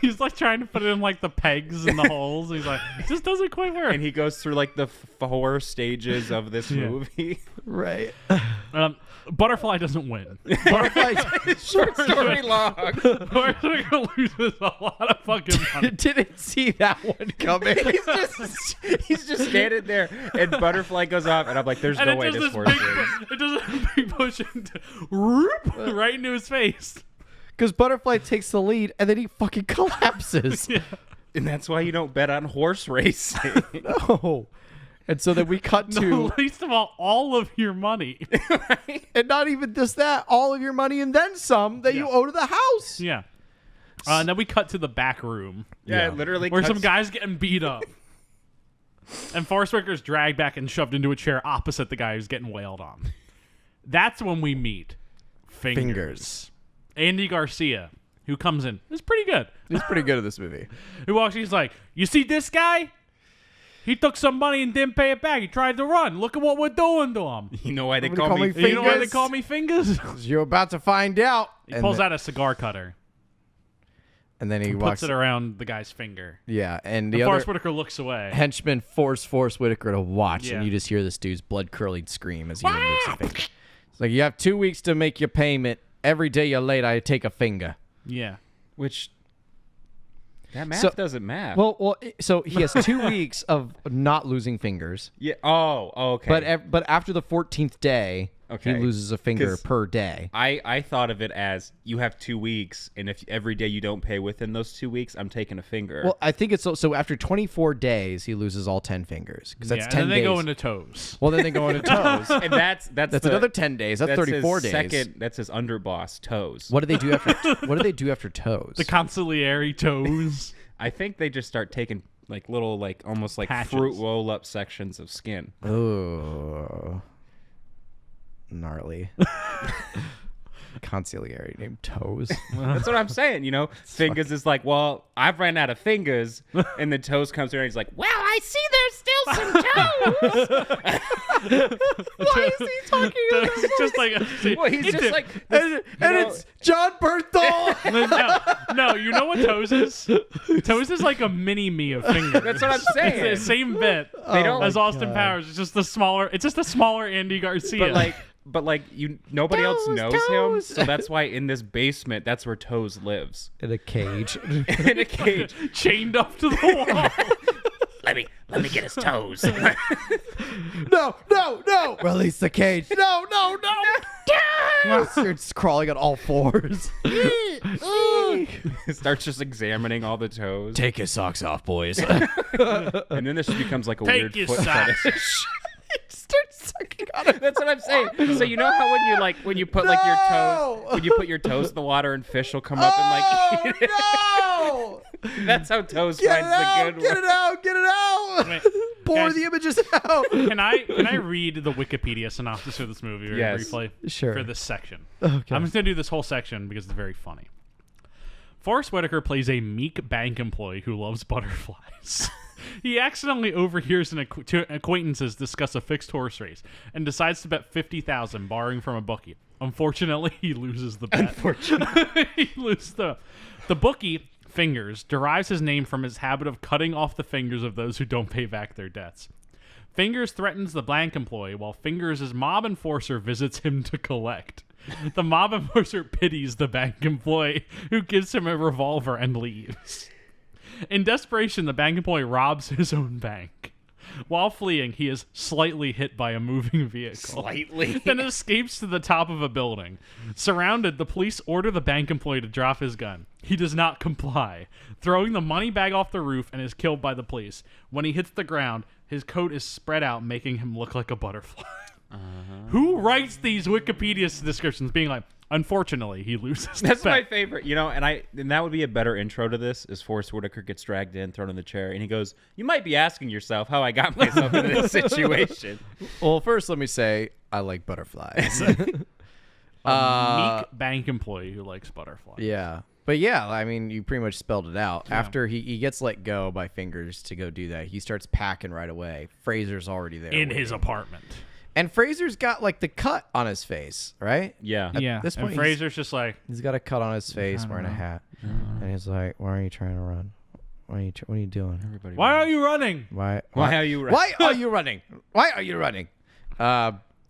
He's like trying to put it in like the pegs and the holes. He's like, it just doesn't quite work. And he goes through like the 4 stages of this movie. Right. Butterfly doesn't win. Butterfly. Short story long. Forest Whitaker loses a lot of fucking money. Didn't see that one coming. He's just standing there, and Butterfly goes off, and I'm like, "There's no way this horse wins." It does a big push into right into his face. Because Butterfly takes the lead, and then he fucking collapses. Yeah. And that's why you don't bet on horse racing. No. And so then we cut to... No, least of all of your money. Right? And not even just that, all of your money and then some that you owe to the house. Yeah. And then we cut to the back room. Yeah, it literally where cuts... some guy's getting beat up. And Forest Whitaker's dragged back and shoved into a chair opposite the guy who's getting wailed on. That's when we meet Fingers. Andy Garcia, who comes in. It's pretty good. He's pretty good at this movie. He walks in, he's like, you see this guy? He took some money and didn't pay it back. He tried to run. Look at what we're doing to him. You know why they Everybody call me Fingers? You know why they call me Fingers? You're about to find out. He pulls out a cigar cutter. And then he Puts walks it around the guy's finger. Yeah, and And the Forest other Whitaker looks away. henchman force Whitaker to watch, Yeah. and you just hear this dude's blood-curdling scream as he removes his finger. It's like, you have 2 weeks to make your payment. Every day you're late, I take a finger. Yeah. Which... That math doesn't math. So he has 2 weeks of not losing fingers. Yeah. Oh, okay. But after the 14th day, Okay. he loses a finger 'Cause per day. I thought of it as you have 2 weeks, and if every day you don't pay within those 2 weeks, I'm taking a finger. Well, I think it's so after 24 days, he loses all 10 fingers because that's Yeah, 10 and then days. they go into toes. Well, then they go into toes. and that's Another 10 days. That's 34 his days. That's his underboss, toes. What do they do after? What do they do after toes? The consigliere toes. I think they just start taking like little, like almost like Patches. fruit roll-up sections of skin. Oh, gnarly. Consigliere named Toes. That's what I'm saying. Fingers is like, well, I've ran out of fingers, and then Toes comes here and he's like, well, I see there's still some toes. Why is he talking? It's just like Well, he's just like, And it's John Berthel. no, you know what Toes is? Toes is like a mini me of fingers. That's what I'm It's saying. the same bit They don't as Austin Powers. It's just a smaller Andy Garcia. But nobody else Toes, knows Toes. him, so that's why in this basement, that's where Toes lives. In a cage. In a cage. chained up to the wall. Let me get his toes. No. Release the cage. No. It's crawling on all fours. Starts just examining all the toes. Take his socks off, boys. And then this becomes like a Take weird your foot socks. fetish. Starts sucking on it. That's what I'm saying. So you know how when you put like your toes, when you put your toes in the water and fish will come up and like eat it? That's how Toes Get it finds the out! good Get one. it out! Get it out! Wait, Pour guys, the images out. Can I read the Wikipedia synopsis of this movie very Yes. briefly? Sure. For this section. Okay. I'm just gonna do this whole section because it's very funny. Forest Whitaker plays a meek bank employee who loves butterflies. He accidentally overhears two acquaintances discuss a fixed horse race and decides to bet $50,000 borrowing from a bookie. Unfortunately, he loses the bet. He loses the bookie. Fingers derives his name from his habit of cutting off the fingers of those who don't pay back their debts. Fingers threatens the bank employee while Fingers' mob enforcer visits him to collect. The mob enforcer pities the bank employee, who gives him a revolver and leaves. In desperation, the bank employee robs his own bank. While fleeing, he is slightly hit by a moving vehicle. Slightly. Then escapes to the top of a building. Surrounded, the police order the bank employee to drop his gun. He does not comply, throwing the money bag off the roof and is killed by the police. When he hits the ground, his coat is spread out, making him look like a butterfly. Who writes these Wikipedia descriptions being like, unfortunately, he loses the That's my bet. favorite, and that would be a better intro to this. Is Forest Whitaker gets dragged in, thrown in the chair, and he goes, "You might be asking yourself how I got myself in this situation." Well, first let me say I like butterflies. Meek bank employee who likes butterflies. Yeah. But yeah, I mean, you pretty much spelled it out. Yeah. After he gets let go by Fingers to go do that, he starts packing right away. Fraser's already there. In waiting. his apartment. And Fraser's got like the cut on his face, right? Yeah. Yeah. this point, and Fraser's just like, he's got a cut on his face, wearing a hat. And he's like, why are you trying to run? What are you doing? Everybody why are you running? Why are you running? Why are you running? Why are you running?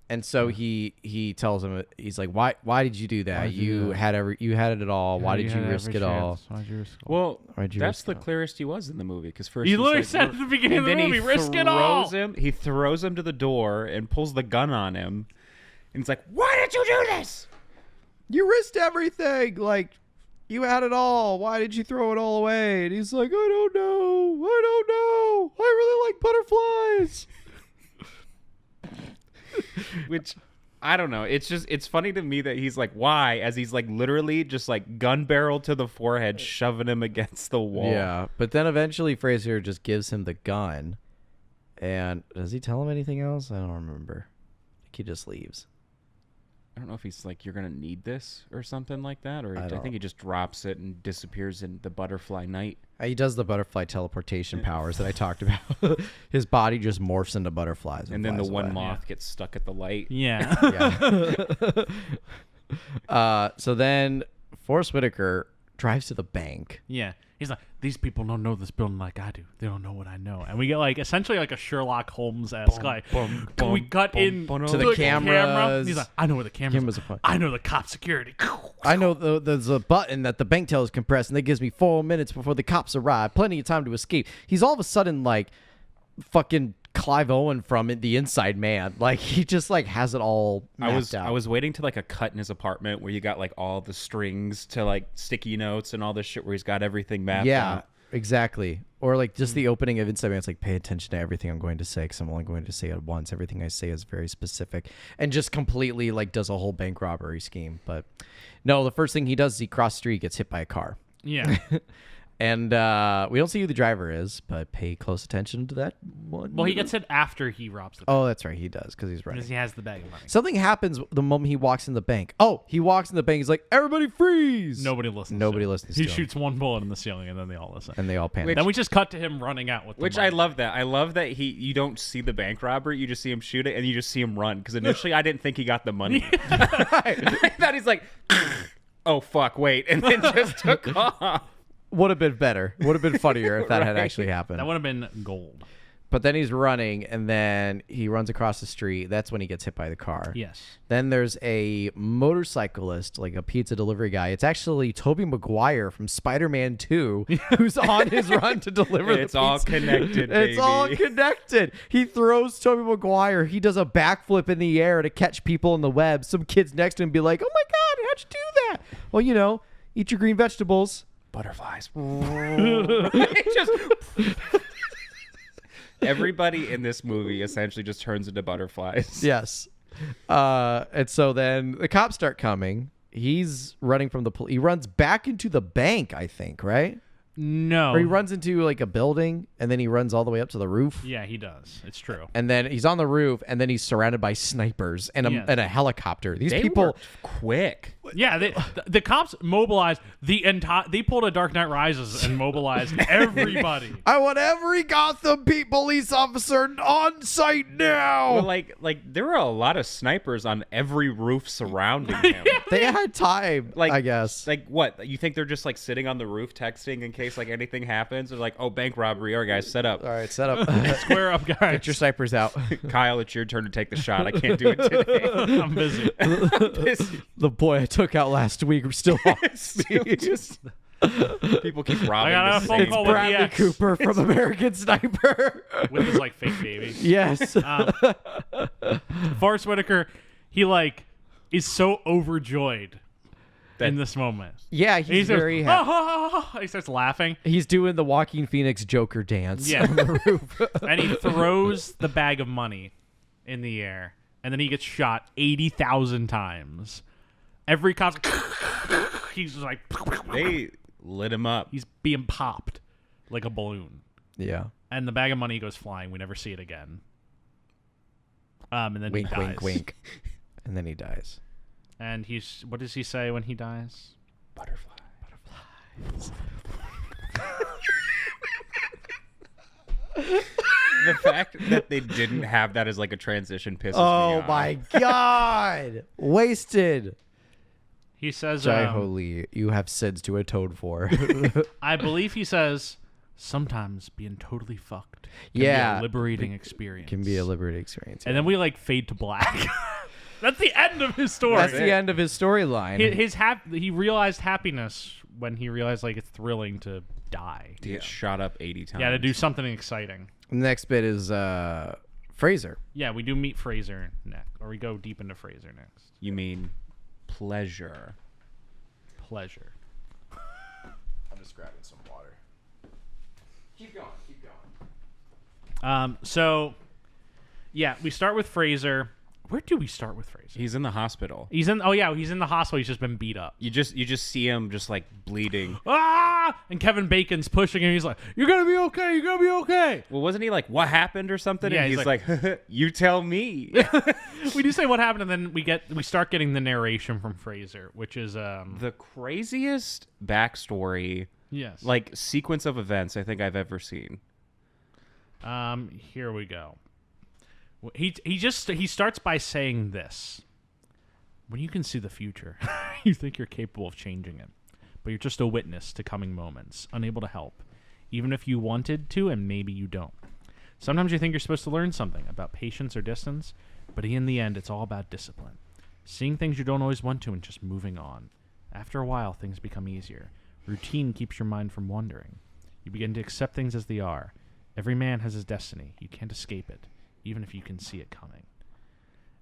And so he tells him, he's like, why did you do that? You had it all. Why did you risk it all? Why'd you risk it all? Well, Why'd you that's risk the it all? clearest he was in the movie because first He he's literally like, said at the beginning of the movie, risk it all. He throws him to the door and pulls the gun on him, and he's like, "Why did you do this?" You risked everything. Like, you had it all. Why did you throw it all away? And he's like, I don't know. I really like butterflies. Which I don't know. It's funny to me that he's like, why? As he's like literally just like gun barrel to the forehead, shoving him against the wall. Yeah, but then eventually Fraser just gives him the gun. And does he tell him anything else? I don't remember. I think he just leaves. I don't know if he's like, you're going to need this or something like that. Or I think he just drops it and disappears in the butterfly night. He does the butterfly teleportation powers that I talked about. His body just morphs into butterflies. And then the flies one away. moth gets stuck at the light. Yeah. Yeah. So then Forest Whitaker drives to the bank. Yeah. He's like, these people don't know this building like I do. They don't know what I know. And we get like essentially like a Sherlock Holmes-esque like we cut in to the cameras. He's like, I know where the cameras are. I know the cop security. I know there's a button that the bank tellers can press, and that gives me 4 minutes before the cops arrive. Plenty of time to escape. He's all of a sudden like fucking Clive Owen from The Inside Man. Like, he just like has it all mapped out. I was waiting to like a cut in his apartment where you got like all the strings to like sticky notes and all this shit where he's got everything mapped out. Exactly. Or like just the opening of Inside Man. It's like, pay attention to everything I'm going to say because I'm only going to say it once. Everything I say is very specific, and just completely like does a whole bank robbery scheme. But no, the first thing he does is he crosses the street, gets hit by a car. Yeah. And we don't see who the driver is, but pay close attention to that one. Well, he gets hit after he robs the bank. Oh, that's right. He does because he's running. Because he has the bag of money. Something happens the moment he walks in the bank. Oh, he walks in the bank. He's like, everybody freeze. Nobody listens. Nobody to him. listens He to him. shoots one bullet in the ceiling, and then they all listen. And they all panic. Then we just cut to him running out with the Which money. I love that. I love that you don't see the bank robbery. You just see him shoot it, and you just see him run. Because initially, I didn't think he got the money. I thought he's like, oh, fuck, wait. And then just took off. Would have been better. Would have been funnier if that had actually happened. That would have been gold. But then he's running, and then he runs across the street. That's when he gets hit by the car. Yes. Then there's a motorcyclist, like a pizza delivery guy. It's actually Tobey Maguire from Spider-Man 2, who's on his run to deliver the It's all pizza. connected, baby. It's all connected. He throws Tobey Maguire. He does a backflip in the air to catch people in the web. Some kids next to him be like, oh my God, how'd you do that? Well, you know, eat your green vegetables. Butterflies. Everybody in this movie essentially just turns into butterflies. Yes. And so then the cops start coming. He's running from the police. He runs back into the bank, I think, right? No. Or he runs into like a building and then he runs all the way up to the roof. Yeah, he does. It's true. And then he's on the roof and then he's surrounded by snipers and a helicopter. These people worked quick. Yeah, the cops mobilized the entire. They pulled a Dark Knight Rises and mobilized everybody. I want every Gotham police officer on site now. Well, like there were a lot of snipers on every roof surrounding him. They had time, I guess. Like what? You think they're just like sitting on the roof texting in case like anything happens? They're like, oh, bank robbery. All right, guys, set up. All right, set up. Square up, guys. Get your snipers out. Kyle, it's your turn to take the shot. I can't do it today. I'm busy. The boy I took out last week still just people keep robbing. I got a the phone same call bank. with the Bradley ex. Cooper from American Sniper. With his like fake baby. Yes. Forest Whitaker, he like is so overjoyed in this moment. Yeah, he's very happy. He starts laughing. He's doing the Joaquin Phoenix Joker dance Yeah. on the roof. And he throws the bag of money in the air. And then he gets shot 80,000 times. Every cop, he's just like, They lit him up. he's being popped like a balloon. Yeah. And the bag of money goes flying. We never see it again. And then Wink, he dies. wink, wink. And then he dies. And what does he say when he dies? Butterfly. The fact that they didn't have that as like a transition pisses me off. Oh my God. Wasted. He says, Jai Ho Lee, you have sins to atone for. I believe he says, sometimes being totally fucked can be Yeah. a liberating experience. Can be a liberating experience. And then we like fade to black. That's the end of his story. That's the end of his storyline. He realized happiness when he realized like it's thrilling to die. To get shot up 80 times. Yeah, to do something exciting. The next bit is Fraser. Yeah, we do meet Fraser next, or we go deep into Fraser next. You mean pleasure? Pleasure. I'm just grabbing some water. Keep going. So, yeah, we start with Fraser. Where do we start with Fraser? He's in the hospital. He's in the hospital. He's just been beat up. You just see him just like bleeding. Ah! And Kevin Bacon's pushing him. He's like, "You're gonna be okay. You're gonna be okay." Well, wasn't he like, what happened or something? Yeah, and he's he's like, you tell me. We do say what happened, and then we start getting the narration from Fraser, which is The craziest backstory, yes, like sequence of events I think I've ever seen. Here we go. He starts by saying this: when you can see the future, you think you're capable of changing it, but you're just a witness to coming moments, unable to help, even if you wanted to, and maybe you don't. Sometimes you think you're supposed to learn something about patience or distance, but in the end, it's all about discipline. Seeing things you don't always want to and just moving on. After a while, things become easier. Routine keeps your mind from wandering. You begin to accept things as they are. Every man has his destiny. You can't escape it, even if you can see it coming.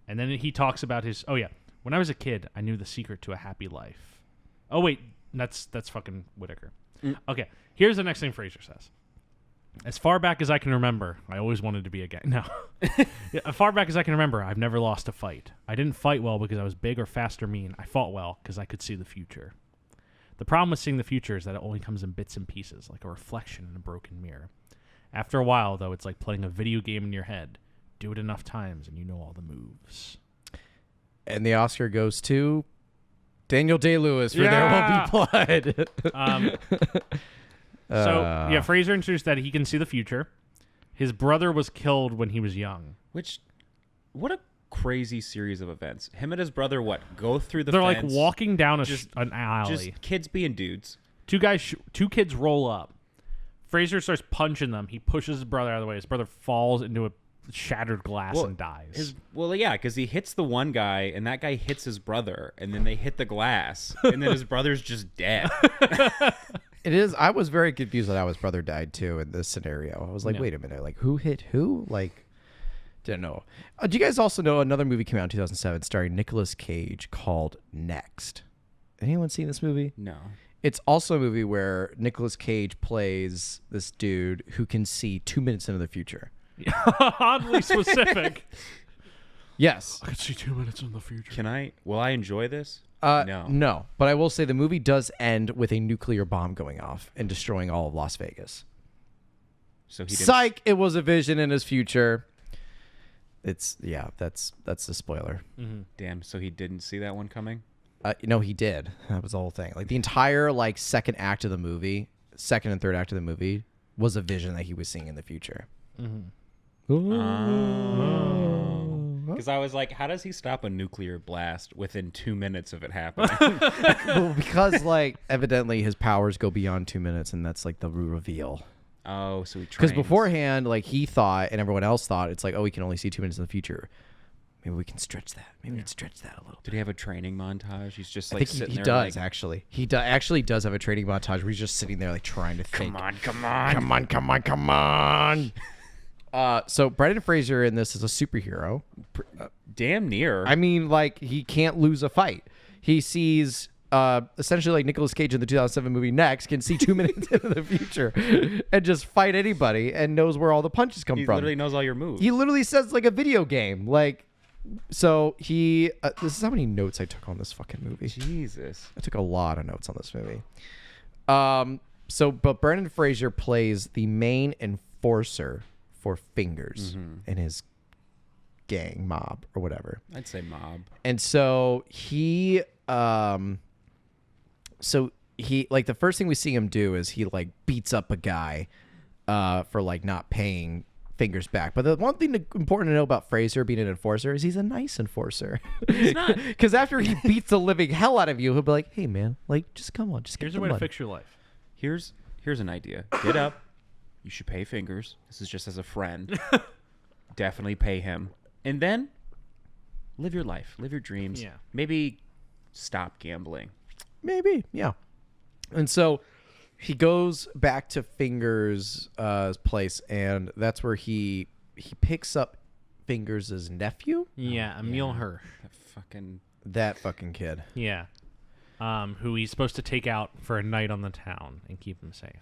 And then he talks about his... Oh, yeah. When I was a kid, I knew the secret to a happy life. Oh, wait. That's fucking Whitaker. Okay. Here's the next thing Fraser says. As far back as I can remember, I always wanted to be a gang. No. As far back as I can remember, I've never lost a fight. I didn't fight well because I was big or fast or mean. I fought well because I could see the future. The problem with seeing the future is that it only comes in bits and pieces, like a reflection in a broken mirror. After a while, though, it's like playing a video game in your head. Do it enough times and you know all the moves. And the Oscar goes to Daniel Day-Lewis for Yeah! There Will Be Blood. So, Fraser introduced that he can see the future. His brother was killed when he was young. What a crazy series of events. Him and his brother, go through the They're fence? like walking down an alley. Just kids being dudes. Two kids roll up. Fraser starts punching them. He pushes his brother out of the way. His brother falls into a shattered glass and dies. Because he hits the one guy, and that guy hits his brother, and then they hit the glass, and then his brother's just dead. It is. I was very confused that how his brother died too in this scenario. I was like, wait a minute, like who hit who? Like, didn't know. Do you guys also know another movie came out in 2007 starring Nicolas Cage called Next? Anyone seen this movie? No. It's also a movie where Nicolas Cage plays this dude who can see 2 minutes into the future. Oddly specific. Yes. I could see 2 minutes in the future. Will I enjoy this? No. But I will say the movie does end with a nuclear bomb going off and destroying all of Las Vegas. So he didn't. Psych! It was a vision in his future. That's the spoiler. Damn. So he didn't see that one coming. No, he did. That was the whole thing. Like the entire second and third act of the movie was a vision that he was seeing in the future. Because I was like, how does he stop a nuclear blast within 2 minutes of it happening? Well, because evidently his powers go beyond 2 minutes, and that's the reveal. Oh, so he trains. Because beforehand, he thought, and everyone else thought, it's he can only see 2 minutes in the future. Maybe we can stretch that. Maybe we can stretch that a little. Did he have a training montage? He's just I think sitting he there. does actually. He actually does have a training montage where he's just sitting there trying to think. Come on. So Brendan Fraser in this is a superhero. Damn near. I mean, he can't lose a fight. He sees essentially Nicolas Cage in the 2007 movie Next can see 2 minutes into the future and just fight anybody and knows where all the punches come He from. literally knows all your moves. He literally says a video game. So he this is how many notes I took on this fucking movie. Jesus. I took a lot of notes on this movie. But Brendan Fraser plays the main enforcer for Fingers in his gang mob or whatever. I'd say mob. And so he the first thing we see him do is he beats up a guy for not paying Fingers back. But the one thing important to know about Fraser being an enforcer is he's a nice enforcer. He's not. Because after he beats the living hell out of you, he'll be like, hey man, just come on, just Here's get a the way money. to fix your life. Here's an idea. Get up. You should pay Fingers. This is just as a friend. Definitely pay him. And then live your life. Live your dreams. Yeah. Maybe stop gambling. Maybe, yeah. And so he goes back to Fingers' place, and that's where he picks up Fingers' nephew. Yeah, Emil Hirsch. That That fucking kid. Yeah. Who he's supposed to take out for a night on the town and keep him safe.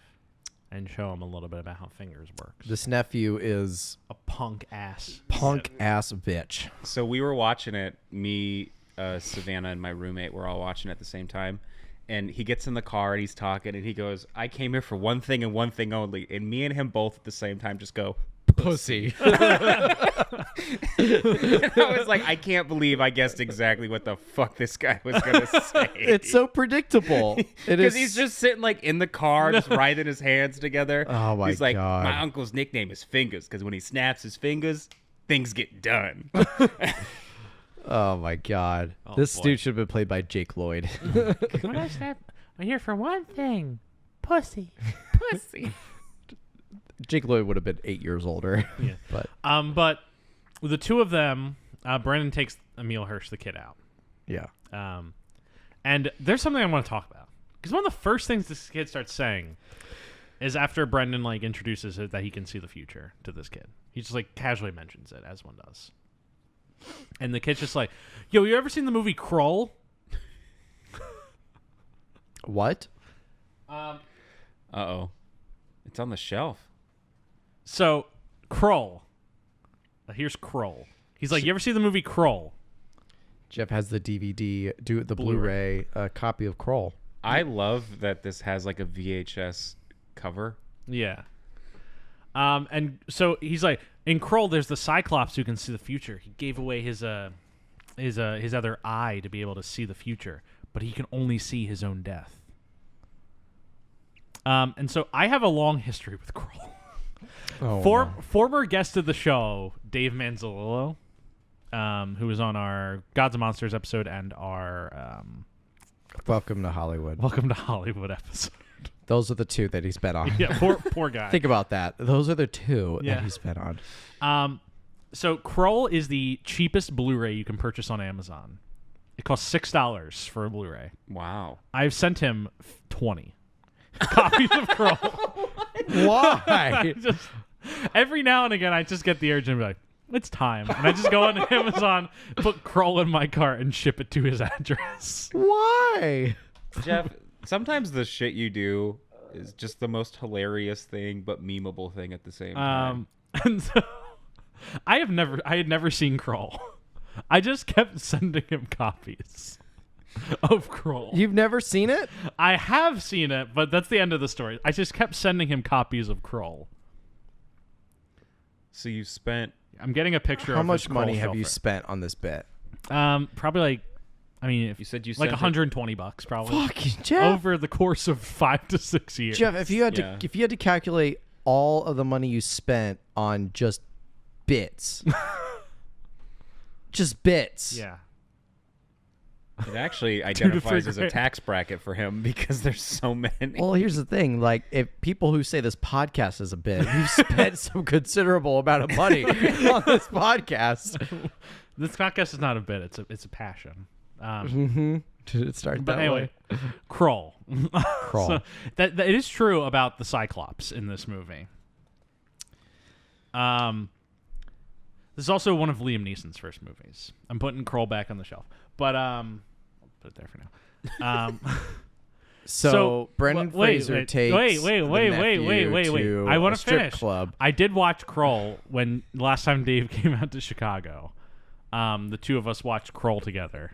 And show him a little bit about how Fingers works. This nephew is A punk ass bitch. So we were watching it. Me, Savannah, and my roommate were all watching at the same time. And he gets in the car and he's talking and he goes, I came here for one thing and one thing only. And me and him both at the same time just go, Pussy. I was like, I can't believe I guessed exactly what the fuck this guy was going to say. It's so predictable. Because he's just sitting in the car, just writhing his hands together. Oh my He's like, God. my uncle's nickname is Fingers because when he snaps his fingers, things get done. Oh my God. This dude should have been played by Jake Lloyd. When I snap, I'm here for one thing. Pussy. Pussy. Jake Lloyd would have been 8 years older. Yeah. But the two of them, Brendan takes Emil Hirsch, the kid, out. yeah. And there's something I want to talk about. Because one of the first things this kid starts saying is after Brendan introduces it that he can see the future to this kid. He just casually mentions it, as one does. And the kid's just like, yo, you ever seen the movie Kroll? What? Uh-oh. It's on the shelf. So, Kroll. Here's Kroll. He's like, you ever see the movie Kroll? Jeff has the DVD, the Blu-ray copy of Kroll. I love that this has a VHS cover. Yeah. And so he's like, in Kroll, there's the Cyclops who can see the future. He gave away his other eye to be able to see the future, but he can only see his own death. And so I have a long history with Kroll. Oh, Former guest of the show, Dave Manzolillo, who was on our Gods and Monsters episode and our Welcome to Hollywood. Welcome to Hollywood episode. Those are the two that he's been on. Yeah, poor guy. Think about that. Those are the two Yeah. that he's been on. So Kroll is the cheapest Blu-ray you can purchase on Amazon. It costs $6 for a Blu-ray. Wow. I've sent him 20 copies of Kroll. Why? Every now and again, I just get the urge to be like, it's time. And I just go on Amazon, put Kroll in my cart, and ship it to his address. Why? Jeff, sometimes the shit you do is just the most hilarious thing but memeable thing at the same time. And so I had never seen Kroll. I just kept sending him copies of Kroll. You've never seen it? I have seen it, but that's the end of the story. I just kept sending him copies of Kroll. So you spent... I'm getting a picture How of much his money Kroll have you shelter. spent on this bit? Probably like, I mean, You said you like sent $120 probably. Fucking Jeff. Over the course of 5 to 6 years. Jeff, if you had Yeah. to calculate all of the money you spent on just bits. Just bits. Yeah. It actually to identifies as figure a it- tax bracket for him because there's so many. Well, here's the thing. Like, if people who say this podcast is a bit, you've spent some considerable amount of money on this podcast. This podcast is not a bit. It's a passion. Did it start But that anyway, way? Kroll. Kroll. So that it is true about the Cyclops in this movie. This is also one of Liam Neeson's first movies. I'm putting Kroll back on the shelf, but I'll put it there for now. So Brendan Fraser takes wait. the nephew to I want a to strip finish. club. I did watch Kroll when last time Dave came out to Chicago. The two of us watched Kroll together.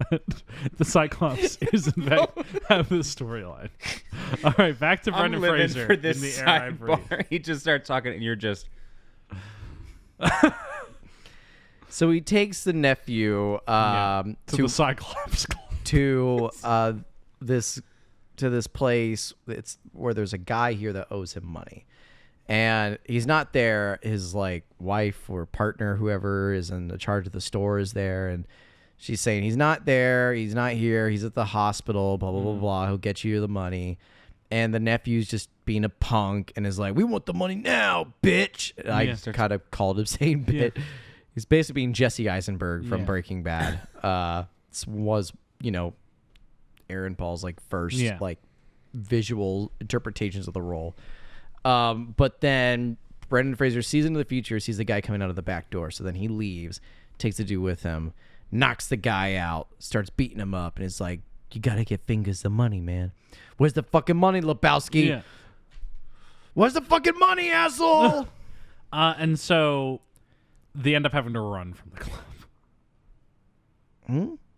The Cyclops is in fact have this storyline. All right, back to Brendan I'm living Fraser for this in the air I breathe. sidebar. He just starts talking and you're just... So he takes the nephew To the Cyclops Club. to this place. It's where there's a guy here that owes him money, and he's not there. His like wife or partner, whoever is in charge of the store, is there, and she's saying he's not there. He's not here. He's at the hospital. Blah blah blah blah. He'll get you the money. And the nephew's just being a punk and is like, "We want the money now, bitch." And I kind of called him saying "bitch." Yeah. He's basically being Jesse Eisenberg from Yeah. Breaking Bad. This was, Aaron Paul's like first like visual interpretations of the role. But then Brendan Fraser sees into the future, sees the guy coming out of the back door. So then he leaves, takes the dude with him, knocks the guy out, starts beating him up, and is like, "You gotta get Fingers the money, man. Where's the fucking money, Lebowski? Yeah. Where's the fucking money, asshole?" And so they end up having to run from the club.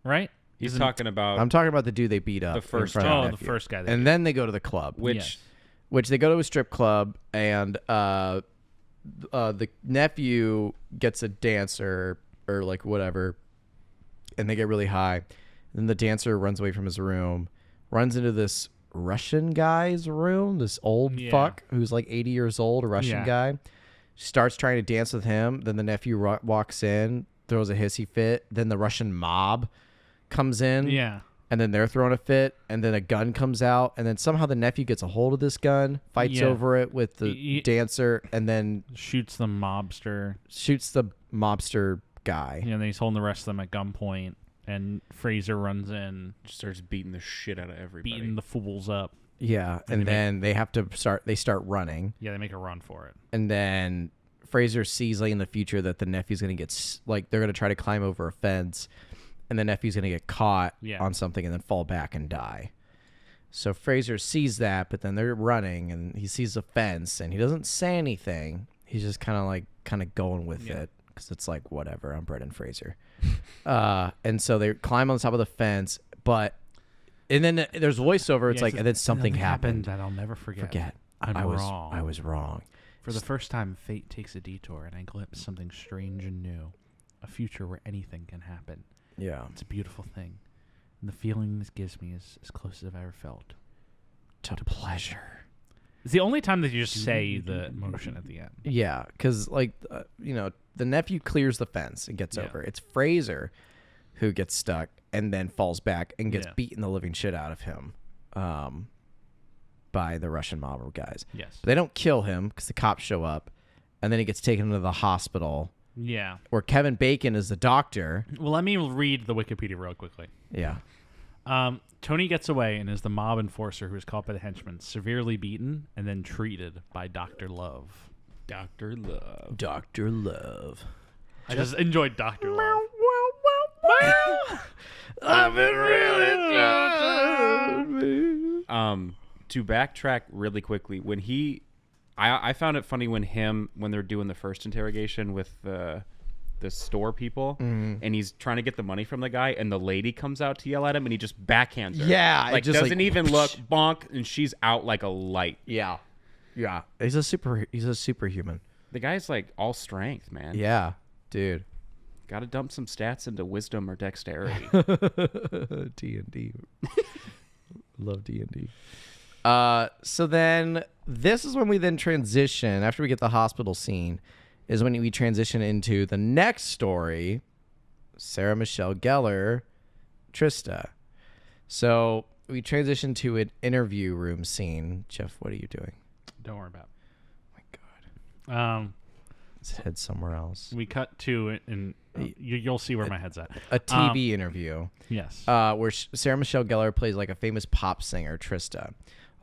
Right? He's talking about... I'm talking about the dude they beat up. The first in front of Oh, the nephew. first guy. And then they go to the club, which... which they go to a strip club, and the nephew gets a dancer or like whatever, and they get really high. Then the dancer runs away from his room, runs into this Russian guy's room, this old fuck who's like 80 years old, a Russian guy. Starts trying to dance with him. Then the nephew walks in, throws a hissy fit. Then the Russian mob comes in. Yeah. And then they're throwing a fit, and then a gun comes out, and then somehow the nephew gets a hold of this gun, fights over it with the dancer, and then shoots the mobster. shoots the mobster guy. And then he's holding the rest of them at gunpoint, and Fraser runs in, starts beating the shit out of everybody. beating the fools up. Yeah, and then they have to start. They start running, Yeah, they make a run for it. and then Fraser sees like in the future that the nephew's gonna get like they're gonna try to climb over a fence, and the nephew's gonna get caught on something and then fall back and die. So Fraser sees that, but then they're running, and he sees the fence, and he doesn't say anything. He's just kind of going with it because it's like whatever. I'm Brendan Fraser, and so they climb on the top of the fence, and then there's voiceover. It's like, and then something happened that I'll never forget. I was wrong. For the first time, fate takes a detour, and I glimpse something strange and new. A future where anything can happen. Yeah. It's a beautiful thing. And the feeling this gives me is as close as I've ever felt. To pleasure. It's the only time that you just say the emotion at the end. Yeah, because the nephew clears the fence and gets over. It's Fraser who gets stuck and then falls back and gets beaten the living shit out of him by the Russian mob guys. Yes. But they don't kill him because the cops show up, and then he gets taken to the hospital. Yeah. Where Kevin Bacon is the doctor. Well, let me read the Wikipedia real quickly. Yeah. Tony gets away and is the mob enforcer who is caught by the henchmen, severely beaten and then treated by Dr. Love. Dr. Love. Dr. Love. I just enjoyed Dr. Love. I've been really trying. To backtrack really quickly, when I found it funny when they're doing the first interrogation with the store people, and he's trying to get the money from the guy, and the lady comes out to yell at him, and he just backhands her. Yeah, like just doesn't even look, bonk, and she's out like a light. Yeah. He's a superhuman. The guy's like all strength, man. Yeah, dude. Got to dump some stats into wisdom or dexterity. D&D. Love D&D. So then this is when we then transition, after we get the hospital scene, is when we transition into the next story, Sarah Michelle Gellar, Trista. So we transition to an interview room scene. Jeff, what are you doing? Don't worry about Oh my God. it. Let's head somewhere else. We cut to it, and you'll see where my head's at. A TV interview. Yes. Where Sarah Michelle Gellar plays like a famous pop singer, Trista,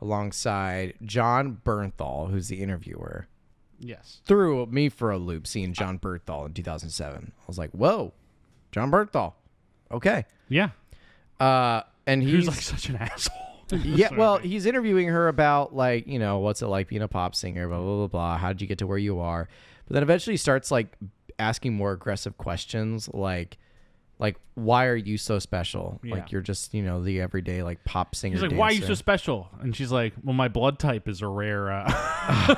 alongside John Bernthal, who's the interviewer. Yes. Threw me for a loop seeing John Bernthal in 2007. I was like, whoa, John Bernthal. Okay. Yeah. And He he's was like such an asshole. yeah, well, he's interviewing her about like, you know, what's it like being a pop singer, blah, blah, blah, blah. How did you get to where you are? But then eventually starts like asking more aggressive questions like why are you so special? Yeah. Like you're just, you know, the everyday like pop singer. He's like, why are you so special? And she's like, well, my blood type is a rare.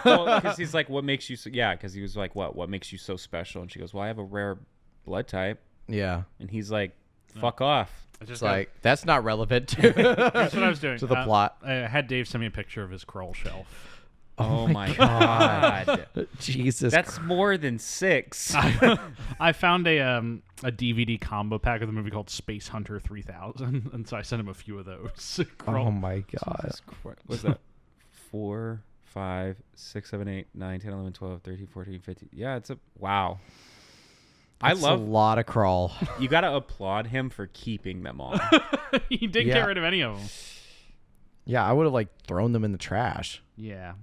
Because he's like, what makes you so, yeah, because he was like, what makes you so special? And she goes, well, I have a rare blood type. Yeah. And he's like, fuck off. It's like, that's not relevant to, That's what I was doing. to the plot. I had Dave send me a picture of his Kroll shelf. Oh my God. Jesus That's more than 6. I found a DVD combo pack of the movie called Space Hunter 3000, and so I sent him a few of those. Oh my God. What's that? 4, 5, 6, 7, 8, 9, 10, 11, 12, 13, 14, 15. Yeah, it's a wow. That's a lot of crawl. You got to applaud him for keeping them all. He didn't get rid of any of them. Yeah, I would have like thrown them in the trash. Yeah.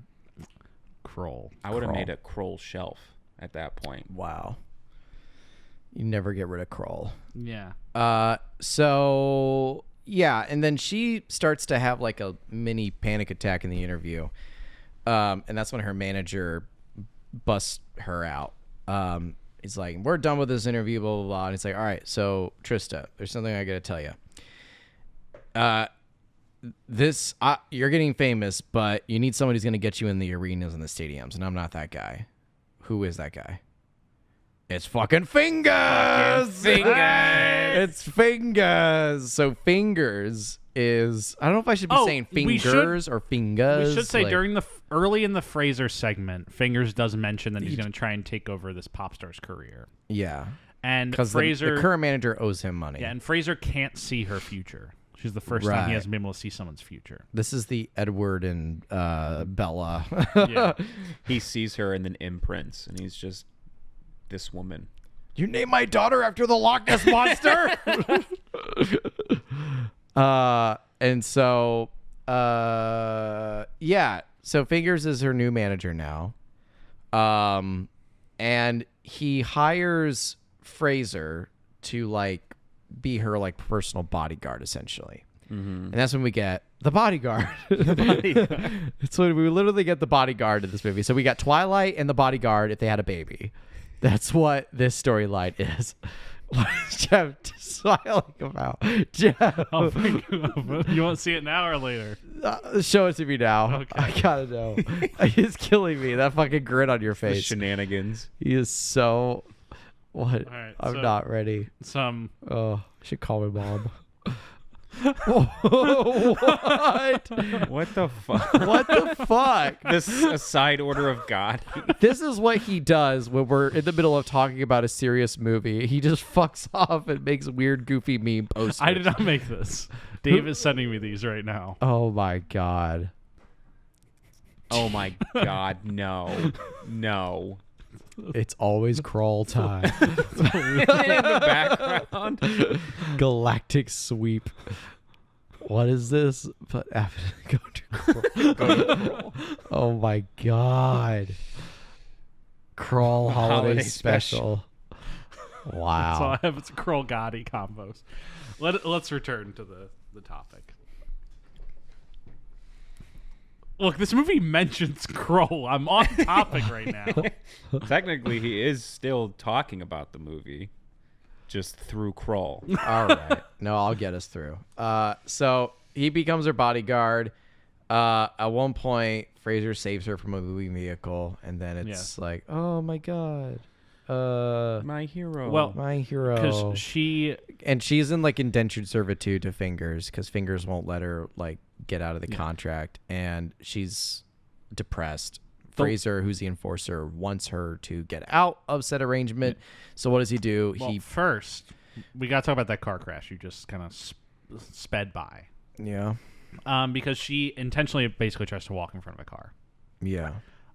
Kroll. I would have made a Kroll shelf at that point. Wow. You never get rid of Kroll. Yeah. So yeah, and then she starts to have like a mini panic attack in the interview. And that's when her manager busts her out. He's like, we're done with this interview, blah, blah, blah. And it's like, all right, so Trista, there's something I got to tell you. You're getting famous, but you need somebody who's going to get you in the arenas and the stadiums, and I'm not that guy. Who is that guy? It's fucking Fingers! It's Fingers! So Fingers is... I don't know if I should be saying Fingers or Fingas. We should say like, during early in the Fraser segment, Fingers does mention that he's going to try and take over this pop star's career. Yeah. And because Fraser... the current manager owes him money. Yeah, and Fraser can't see her future. She's the first time he hasn't been able to see someone's future. This is the Edward and Bella. Yeah. He sees her and then imprints, and he's just this woman. You name my daughter after the Loch Ness Monster? And so, yeah. So Fingers is her new manager now. And he hires Fraser to like be her like personal bodyguard essentially. And that's when we get the bodyguard. It's when we literally get the bodyguard in this movie. So we got Twilight and the bodyguard if they had a baby. That's what this storyline is. What is Jeff smiling about? Jeff. Oh my God. You want to see it now or later? Show it to me now. Okay. I gotta know. He's killing me. That fucking grin on your The face. shenanigans. He is so... What? All right, I'm not ready. Some... Oh, I should call my mom. What? What the fuck? What the fuck? This a side order of God. This is what he does when we're in the middle of talking about a serious movie. He just fucks off and makes weird, goofy meme posters. I did not make this. Dave is sending me these right now. Oh my God. Oh my God, no. No. It's always crawl time. In the background. Galactic sweep. What is this? But go to crawl. Oh my God. Crawl holiday special. Wow. That's all I have. It's a Kroll Gotti combos. Let's return to the topic. Look, this movie mentions Kroll. I'm on topic right now. Technically, he is still talking about the movie, just through Kroll. All right. No, I'll get us through. So he becomes her bodyguard. At one point, Fraser saves her from a moving vehicle, and then it's like, oh my god, My hero. Well, my hero. because she's in like indentured servitude to Fingers because Fingers won't let her like get out of the contract, and she's depressed. Fraser, who's the enforcer, wants her to get out of said arrangement. So what does he do? Well, first, we got to talk about that car crash you just kind of sped by. Yeah. Because she intentionally basically tries to walk in front of a car. Yeah.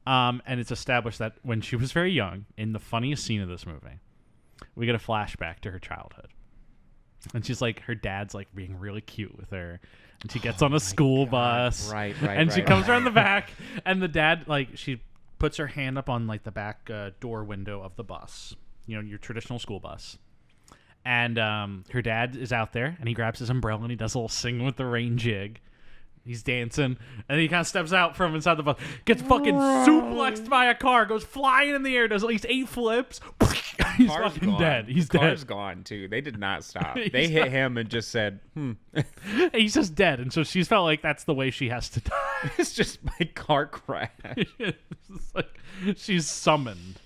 And it's established that when she was very young, in the funniest scene of this movie, we get a flashback to her childhood. And she's like, her dad's like being really cute with her. And she gets on a school bus. Right. And she comes around the back. And the dad, like, she puts her hand up on like the back door window of the bus. You know, your traditional school bus. And her dad is out there, and he grabs his umbrella, and he does a little sing with the rain jig. He's dancing, and he kind of steps out from inside the bus, gets fucking suplexed by a car, goes flying in the air, does at least 8 flips. He's Car's fucking gone. dead. He's the dead. Car's gone, too. They did not stop. They hit him and just said, He's just dead, and so she's felt like that's the way she has to die. It's just my car crash. It's like she's summoned.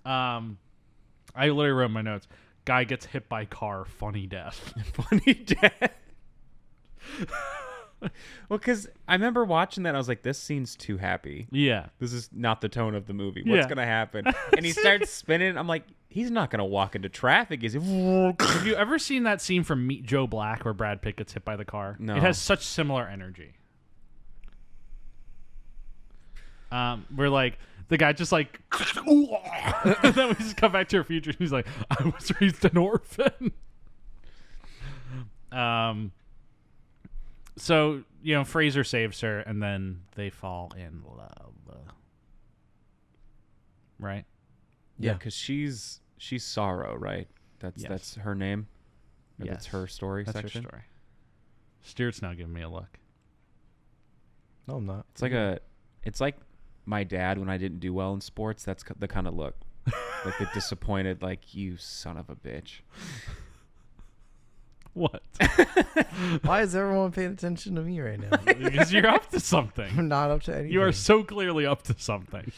I literally wrote in my notes, guy gets hit by car, funny death. Funny death. Well, because I remember watching that, I was like, this scene's too happy. Yeah. This is not the tone of the movie. What's Yeah. going to happen? And he starts spinning. I'm like, he's not going to walk into traffic, is he? Have you ever seen that scene from Meet Joe Black where Brad Pitt gets hit by the car? No. It has such similar energy. Where like the guy just like and then we just come back to our future and he's like, I was raised an orphan. So, you know, Fraser saves her and then they fall in love. Right? Yeah, because she's Sorrow, right? That's her name. Or Yes. That's her story That's section. her story. Stuart's now giving me a look. No, I'm not. It's like my dad when I didn't do well in sports. That's the kind of look, like the disappointed, like, you son of a bitch. What? Why is everyone paying attention to me right now? Because you're up to something. I'm not up to anything. You are so clearly up to something.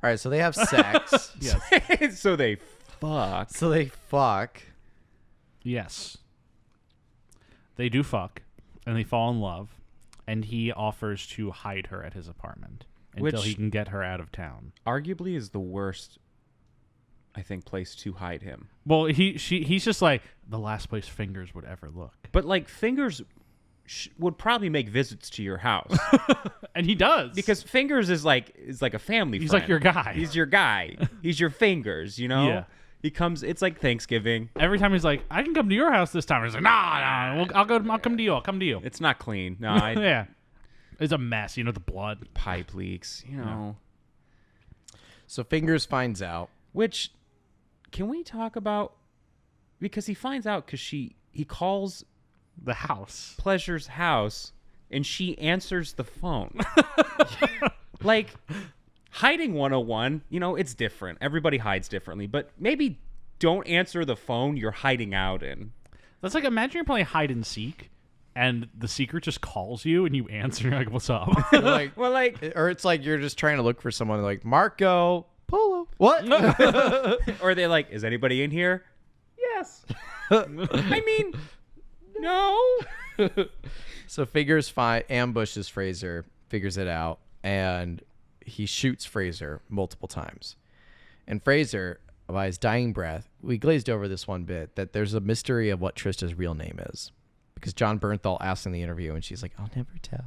All right, so they have sex. Yes. So they fuck. So they fuck. Yes. They do fuck, and they fall in love, and he offers to hide her at his apartment until he can get her out of town. Arguably is the worst, I think, place to hide him. Well, he's just like the last place Fingers would ever look. But like Fingers would probably make visits to your house. And he does. Because Fingers is like a family He's friend. like your guy. He's your guy. He's your Fingers, you know? Yeah. He comes, it's like Thanksgiving. Every time he's like, I can come to your house this time. He's like, nah, I'll come to you. I'll come to you. It's not clean. No, Yeah. It's a mess, you know, the blood. pipe leaks, you know. So Fingers finds out. Which, can we talk about? Because he finds out because he calls The house. Pleasure's house and she answers the phone. Like, hiding 101, you know, it's different. Everybody hides differently, but maybe don't answer the phone you're hiding out in. That's like, imagine you're playing hide and seek, and the seeker just calls you, and you answer, and you're like, what's up? Like, Well, like, or it's like you're just trying to look for someone like Marco Polo. What? or they're like, is anybody in here? Yes. I mean, no. So Fingers ambushes Fraser, figures it out, and he shoots Fraser multiple times. And Fraser, by his dying breath, we glazed over this one bit, that there's a mystery of what Trista's real name is. Because John Bernthal asked in the interview, and she's like, I'll never tell.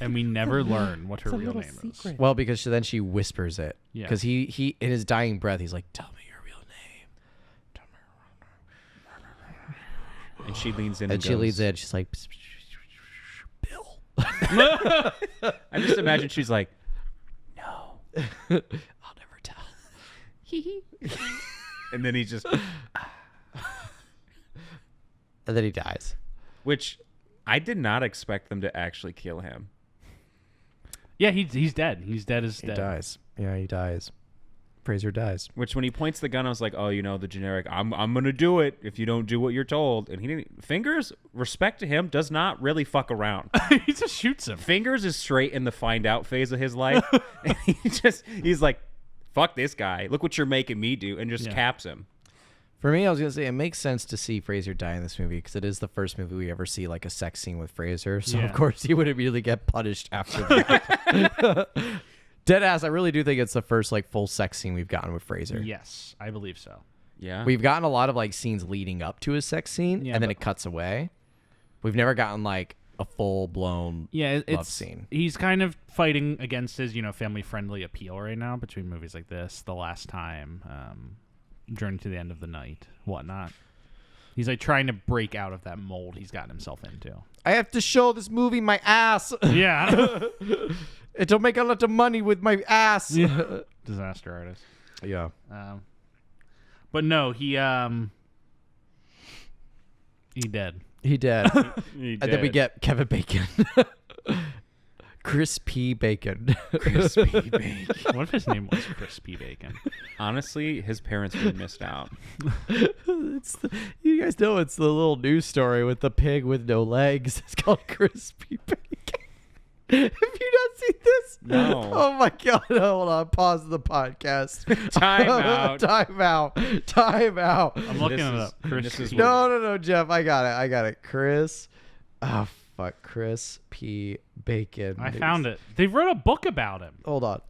And we never learn what her real name is. Well, because then she whispers it. Yeah. Because he in his dying breath, he's like, tell me your real name. Tell me your real name. And she leans in And she goes, leads in. She's like, Bill. I just imagine she's like, no. I'll never tell. And then he just, And then he dies. which I did not expect them to actually kill him. Yeah, he's dead. He's dead as He dead. dies. Yeah, he dies. Fraser dies. Which when he points the gun, I was like, oh, the generic, I'm gonna do it if you don't do what you're told. And he didn't. Fingers, respect to him, does not really fuck around. He just shoots him. Fingers is straight in the find out phase of his life. And he's like, fuck this guy. Look what you're making me do, and just caps him. For me, I was gonna say it makes sense to see Fraser die in this movie because it is the first movie we ever see like a sex scene with Fraser. So of course he would immediately get punished after that. Deadass, I really do think it's the first like full sex scene we've gotten with Fraser. Yes, I believe so. Yeah. We've gotten a lot of like scenes leading up to his sex scene, and then it cuts away. We've never gotten like a full blown love scene. He's kind of fighting against his family friendly appeal right now between movies like this, The Last Time, Journey to the End of the Night, whatnot. He's like trying to break out of that mold he's gotten himself into. I have to show this movie my ass. Yeah. It'll make a lot of money with my ass. Yeah. Disaster artist. Yeah. But no, he dead. He dead. He And then we get Kevin Bacon. Chris P. Bacon. Crispy Bacon. What if his name was Crispy Bacon? Honestly, his parents would have missed out. You guys know it's the little news story with the pig with no legs. It's called Crispy Bacon. Have you not seen this? No. Oh my God. Hold on. Pause the podcast. Time out. Time out. Time out. I'm looking it up. This is No, Jeff. I got it. Chris. Oh, fuck. Chris P. Bacon. I found it. They wrote a book about him. Hold on.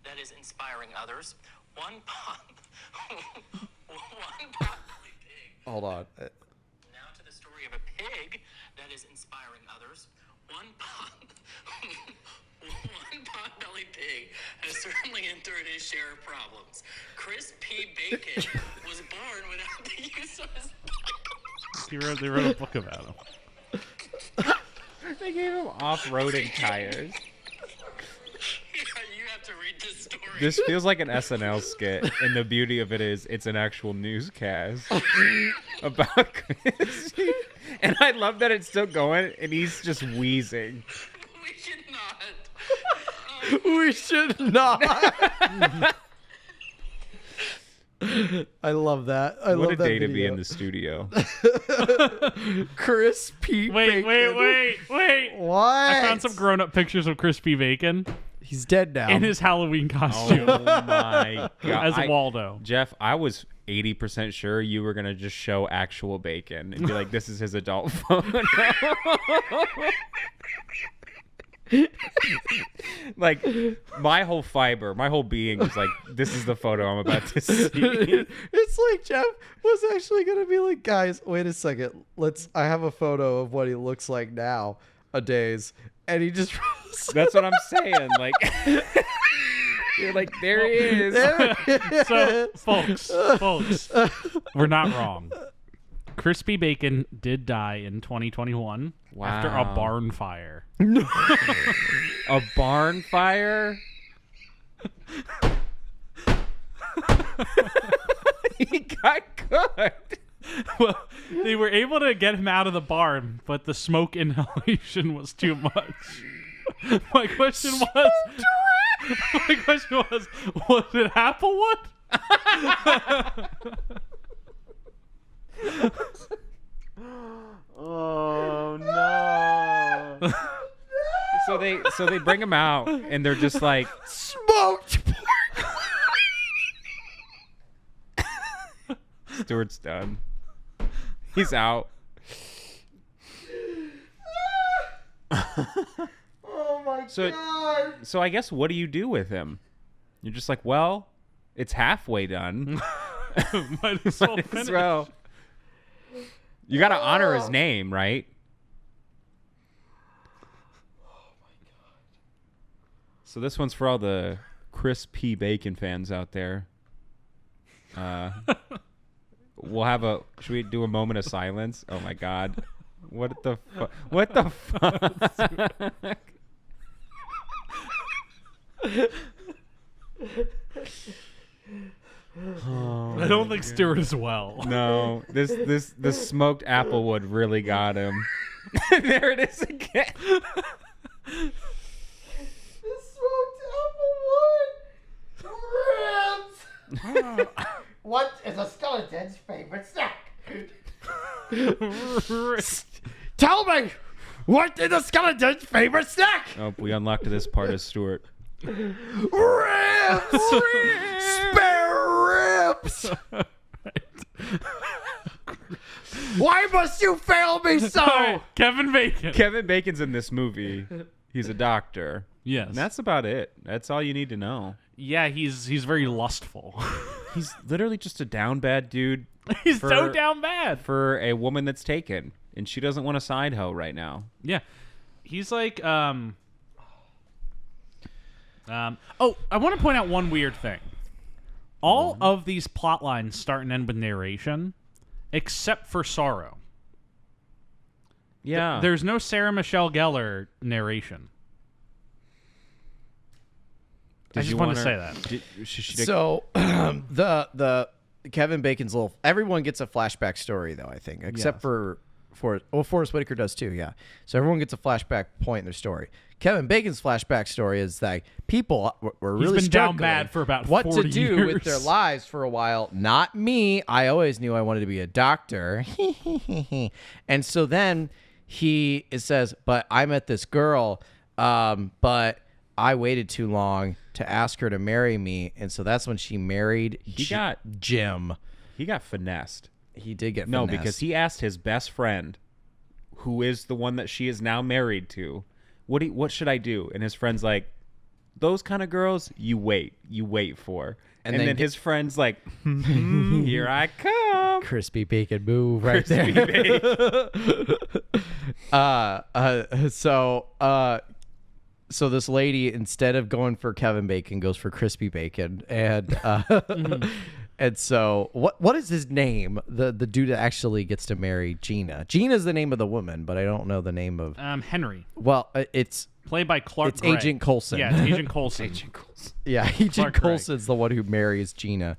That is inspiring others. One potbelly pig. Hold on. Now to the story of a pig that is inspiring others. One potbelly pig has certainly endured his share of problems. Chris P. Bacon was born without the use of his. They wrote a book about him. They gave him off-roading tires. You have to read this story. This feels like an SNL skit, and the beauty of it is it's an actual newscast about Chris. And I love that it's still going, and he's just wheezing. We should not. We should not. I love that. I What love a that day to be video. in the studio. Chris P. Wait. What? I found some grown-up pictures of Crispy Bacon He's dead now. in his Halloween costume Oh my god! as Waldo. Jeff, I was 80% sure you were gonna just show actual Bacon and be like, "This is his adult photo." Like my whole fiber, my whole being was like, "This is the photo I'm about to see." It's like Jeff was actually gonna be like, guys, wait a second. I have a photo of what he looks like now a days, and he just That's what I'm saying. Like, you're like, there he is. So, folks, we're not wrong. Crispy Bacon did die in 2021 after a Wow. barn fire. A barn fire? He got cooked. Well, they were able to get him out of the barn, but the smoke inhalation was too much. My question was, was it Applewood? Oh no. So they bring him out and they're just like, smoked. Stuart's done. He's out. Oh my God. So I guess what do you do with him? You're just like, well, it's halfway done. Might as well Might as finish. well. You got to honor his name, right? So this one's for all the Chris P. Bacon fans out there. We'll have should we do a moment of silence? Oh my God. What the fuck? What the fuck? I don't think Stuart is well. No, the smoked applewood really got him. There it is again. What is a skeleton's favorite snack? Tell me, what is a skeleton's favorite snack? Oh, we unlocked this part as Stuart. Ribs! Spare ribs! Why must you fail me so? All right, Kevin Bacon. Kevin Bacon's in this movie. He's a doctor. Yes. And that's about it. That's all you need to know. Yeah, he's very lustful. He's literally just a down bad dude. He's so down bad. For a woman that's taken. And she doesn't want a side hoe right now. Yeah. He's like, oh, I want to point out one weird thing. All of these plot lines start and end with narration, except for Sorrow. Yeah. There's no Sarah Michelle Gellar narration. I just want to say that. So the Kevin Bacon's little, everyone gets a flashback story though, I think, except for Forest Whitaker does too, yeah. So everyone gets a flashback point in their story. Kevin Bacon's flashback story is that people were really He's been down struggling bad for about what 40 to do years. with their lives for a while. Not me. I always knew I wanted to be a doctor. And so then he says, but I met this girl, but I waited too long to ask her to marry me. And so that's when she married Jim. He got finessed. He did get No, finessed. because he asked his best friend, who is the one that she is now married to, what should I do? And his friend's like, those kind of girls, you wait for. And then his friend's like, here I come. Crispy bacon move right Crispy there. bacon. So this lady, instead of going for Kevin Bacon, goes for Crispy Bacon, and and so what is his name? The dude that actually gets to marry Gina. Gina's the name of the woman, but I don't know the name of. Henry. Well, it's Played by Clark it's Gray. Agent Coulson. Yeah, it's Agent Coulson. Yeah, Agent Clark Gray. Coulson's the one who marries Gina.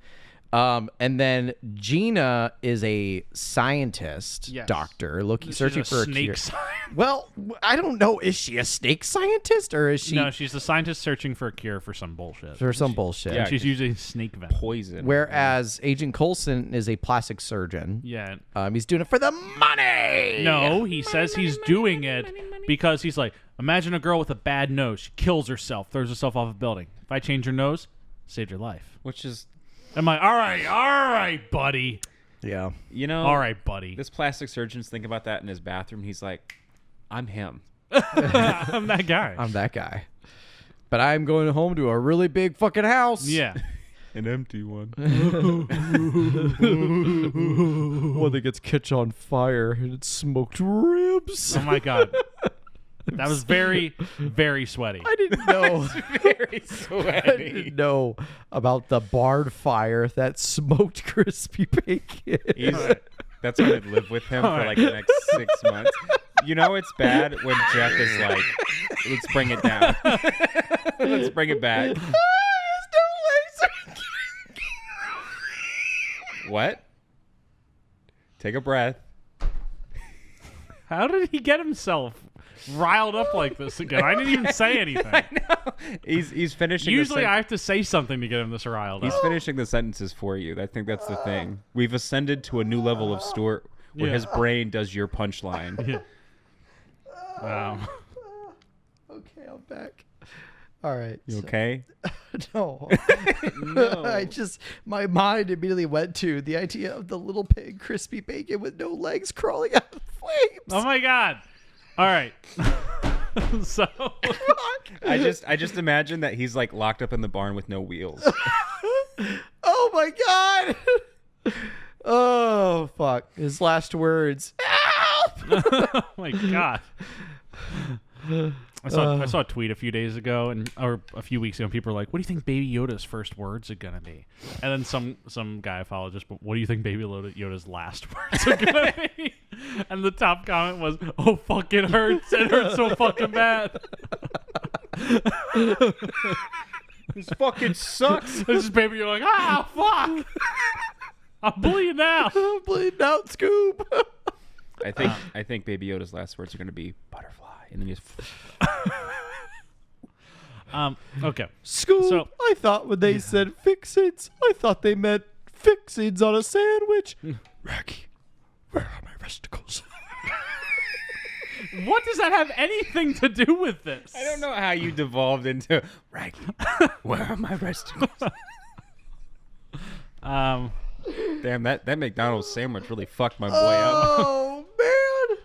And then Gina is a scientist, Yes. doctor, She's searching for a snake cure. scientist. Well, I don't know. Is she a snake scientist or is she No, she's a scientist searching for a cure for some bullshit. for some bullshit? Yeah. She's using snake venom. Poison. Whereas Agent Coulson is a plastic surgeon. Yeah. He's doing it for the money. No, he says he's doing it because he's like, imagine a girl with a bad nose. She kills herself, throws herself off a building. If I change her nose, saved your life. Which is, I'm like, all right, buddy. Yeah. you know, All right, buddy. this plastic surgeon's thinking about that in his bathroom. He's like, I'm him. I'm that guy. I'm that guy. But I'm going home to a really big fucking house. Yeah. An empty one. One that gets catch on fire and it's smoked ribs. Oh my god. That was very, very sweaty. I didn't know. Very I sweaty. didn't know about the barn fire that smoked crispy bacon. That's why I'd live with him for like the next 6 months. You know it's bad when Jeff is like, let's bring it down. Let's bring it back. What? Take a breath. How did he get himself riled up like this again? I didn't even say anything. I know. He's finishing. Usually I have to say something to get him this riled up. He's finishing the sentences for you. I think that's the thing. We've ascended to a new level of Stuart where Yeah. his brain does your punchline. Yeah. Wow. Okay, I'm back. All right. You okay? No. No. My mind immediately went to the idea of the little pig crispy bacon with no legs crawling out of the flames. Oh my god. All right. So I just imagine that he's like locked up in the barn with no wheels. Oh my god. Oh fuck. His last words. Help! oh my god. I saw a tweet a few days ago or a few weeks ago, and people were like, "What do you think Baby Yoda's first words are gonna be?" And then some guy followed just, "But what do you think Baby Yoda's last words are gonna be?" And the top comment was, "Oh fuck, it hurts! It hurts so fucking bad." This fucking sucks. This is Baby Yoda like, "Ah fuck, I'm bleeding now." I'm bleeding out, Scoob. I think Baby Yoda's last words are going to be butterfly, and then he's Okay. Scoob, So- I thought when they said fix-its, I thought they meant fix-its on a sandwich. Raggy, where are my vesticles? What does that have anything to do with this? I don't know how you devolved into Raggy. Where are my vesticles? Damn, that McDonald's sandwich really fucked my boy up. Oh, man.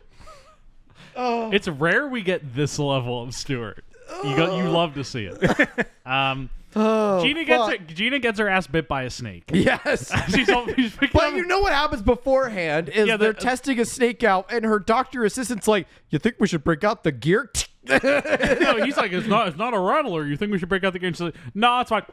Oh. It's rare we get this level of Stuart. You love to see it. Oh, Gina gets her ass bit by a snake. Yes. she's picking But up- you know what happens beforehand is Yeah, they're testing a snake out, and her doctor assistant's like, "You think we should break out the gear?" No, he's like, it's not a rattler. You think we should break out the game? She's like, no, it's fine.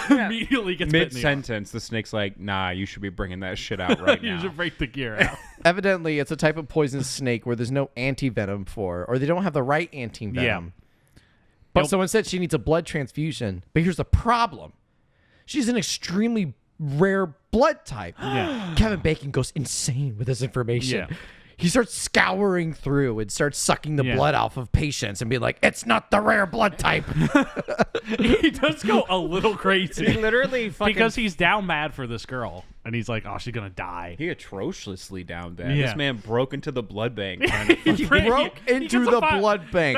Immediately gets bit in the arm. Mid-sentence, the snake's like, nah, you should be bringing that shit out right You now. should break the gear out. Evidently, it's a type of poisonous snake where there's no anti-venom for, or they don't have the right anti-venom. Yeah. But Nope. someone said she needs a blood transfusion. But here's the problem. She's an extremely rare blood type. Yeah. Kevin Bacon goes insane with this information. Yeah. He starts scouring through and starts sucking the Yeah. blood off of patients and being like, it's not the rare blood type. He does go a little crazy. He literally fucking... Because he's down mad for this girl. And he's like, oh, she's going to die. He atrociously down bad. Yeah. This man broke into the blood bank. Trying to He broke into the blood bank.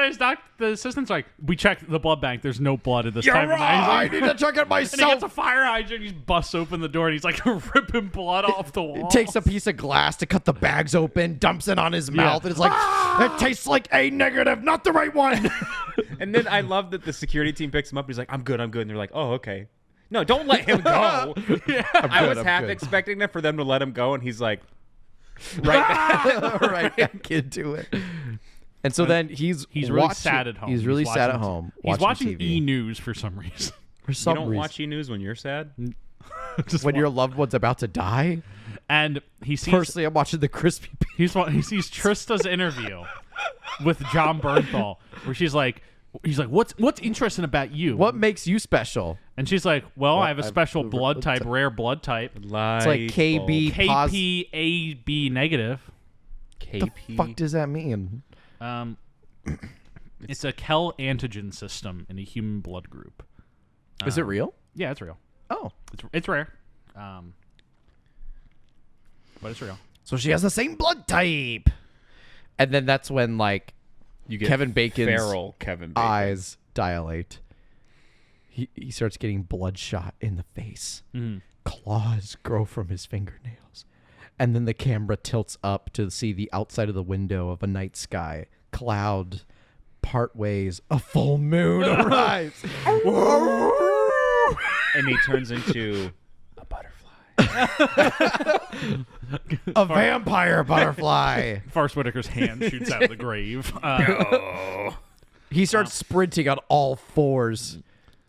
The assistant's like, we checked the blood bank. There's no blood at this You're time. right. I need to check it And he myself. gets a fire hydrant. He busts open the door and he's like ripping blood off the wall. Takes a piece of glass to cut the bags open, dumps it on his mouth, and it's like, it tastes like A negative, not the right one. And then I love that the security team picks him up. He's like, I'm good. And they're like, oh, okay. No, don't let him go. I was half expecting for them to let him go, and he's like, right back into it. And so then he's really sad at home. He's really sad at watching- home. He's watching TV. E-News for some reason. For you some don't reason. watch E-News when you're sad? Just when wa- your loved one's about to die. and he sees Personally, I'm watching the crispy. he sees Trista's interview with John Bernthal, where he's like, what's interesting about you? What makes you special? And she's like, well, I have a special the blood type, rare blood type, It's like KB. KPAB negative. KP. Fuck does that mean? It's a Kell antigen system in a human blood group. Is it real? Yeah, it's real. Oh, It's rare, but it's real. so she has the same blood type. And then that's when like You get Kevin Bacon's feral Kevin Bacon. eyes dilate. He starts getting bloodshot in the face. Claws grow from his fingernails. And then the camera tilts up to see the outside of the window of a night sky. Cloud part ways, a full moon arrives. And he turns into a butterfly. A vampire butterfly. Forest Whitaker's hand shoots out of the grave. He starts sprinting on all fours.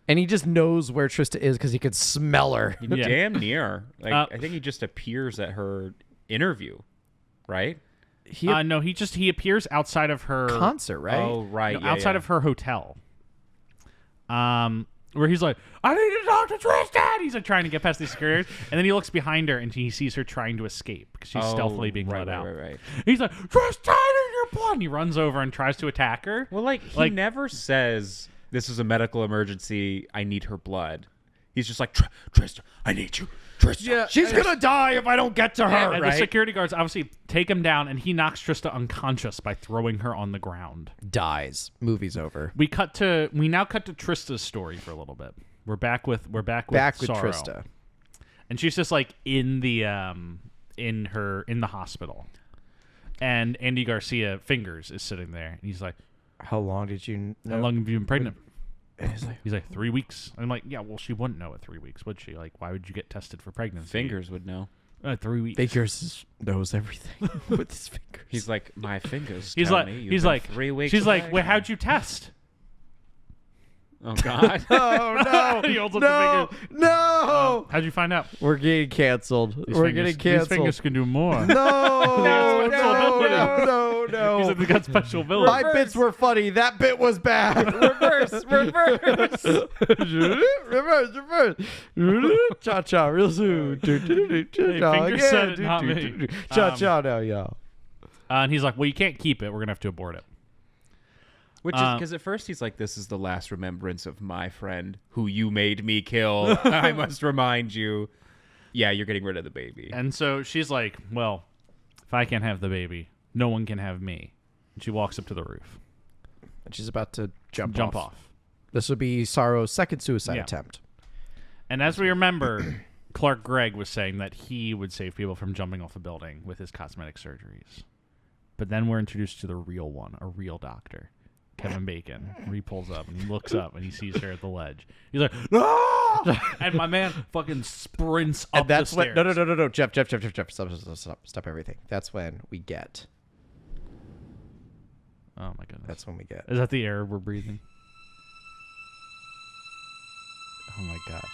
And he just knows where Trista is because he could smell her. Yeah. Damn near. Like I think he just appears at her interview, right? No, he appears outside of her Concert, right? Oh, right. no, outside of her hotel. Where he's like, I need to talk to Tristan. He's like trying to get past these security guards, and then he looks behind her and he sees her trying to escape because she's stealthily being let out. Right. He's like, Tristan, in your blood. And he runs over and tries to attack her. Well, he never says this is a medical emergency. I need her blood. He's just like, Trista, I need you. Trista. Yeah, she's gonna die if I don't get to her. And right? the security guards obviously take him down, and he knocks Trista unconscious by throwing her on the ground. Dies. Movie's over. We now cut to Trista's story for a little bit. We're back with Back with Sorrow. Trista. And she's just like in the hospital. And Andy Garcia Fingers is sitting there, and he's like, How long did you know? how long have you been pregnant? And he's like, 3 weeks. I'm like, yeah, well, she wouldn't know at 3 weeks, would she? Like, why would you get tested for pregnancy? Fingers would know. 3 weeks. Fingers knows everything with his fingers. He's like, my fingers. He's tell like, me you've he's been like, 3 weeks. she's like, away. well, how'd you test? Oh God. Oh no! He holds up no! the finger. No! How'd you find out? We're getting canceled. We're getting These canceled. fingers can do more. No! No! special ability. No! He's like, they got special ability. My bits were funny. That bit was bad. reverse. reverse. Cha cha, real soon. Fingers said it, not me. Cha cha now, y'all. And he's like, well, you can't keep it. We're going to have to abort it. Which is because at first he's like, "This is the last remembrance of my friend who you made me kill. I must remind you." Yeah, you're getting rid of the baby. And so she's like, well, if I can't have the baby, no one can have me. And she walks up to the roof. And she's about to jump off. This would be Sorrow's second suicide attempt. And as we remember, Clark Gregg was saying that he would save people from jumping off a building with his cosmetic surgeries. But then we're introduced to the real one, a real doctor, Kevin Bacon. Where he pulls up and he looks up and he sees her at the ledge. He's like, no! And my man fucking sprints up the stairs. No. Jeff. Stop everything. That's when we get. Oh, my goodness. That's when we get. Is that the air we're breathing? Oh, my God.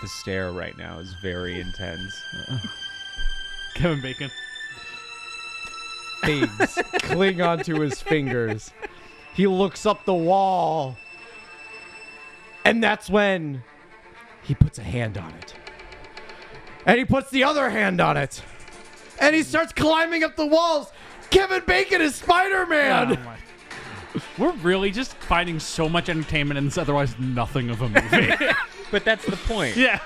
The stare right now is very intense. Kevin Bacon. Things cling onto his fingers. He looks up the wall. And that's when he puts a hand on it. And he puts the other hand on it. And he starts climbing up the walls. Kevin Bacon is Spider-Man. Oh, my. We're really just finding so much entertainment in this otherwise nothing of a movie. But that's the point. Yeah.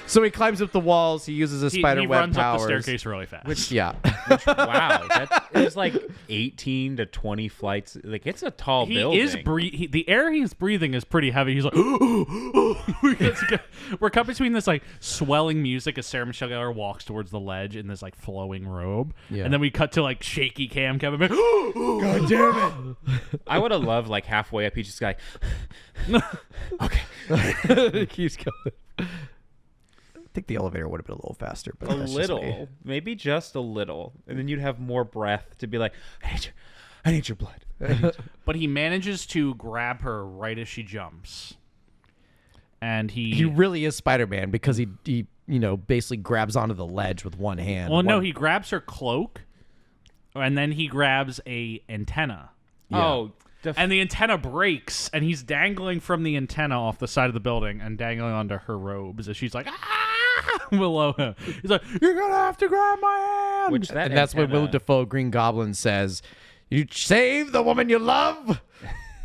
So he climbs up the walls. He uses his spider he web runs powers. up the staircase really fast. Yeah. Wow, it's like 18 to 20 flights. Like, it's a tall building. The air he's breathing is pretty heavy. He's like, we're cut between this like swelling music as Sarah Michelle Gellar walks towards the ledge in this like flowing robe, and then we cut to like shaky cam Kevin Bacon. God damn it! I would have loved like halfway up. He's just like, okay, He keeps going. I think the elevator would have been a little faster, but a that's little, maybe just a little, and then you'd have more breath to be like, I need your blood. But he manages to grab her right as she jumps, and he really is Spider-Man because he basically grabs onto the ledge with one hand. Well, no, he grabs her cloak, and then he grabs a antenna. Yeah. Oh. And the antenna breaks, and he's dangling from the antenna off the side of the building and dangling onto her robes as she's like, below him. He's like, you're going to have to grab my hand. And that's when Willem Dafoe, Green Goblin, says, you save the woman you love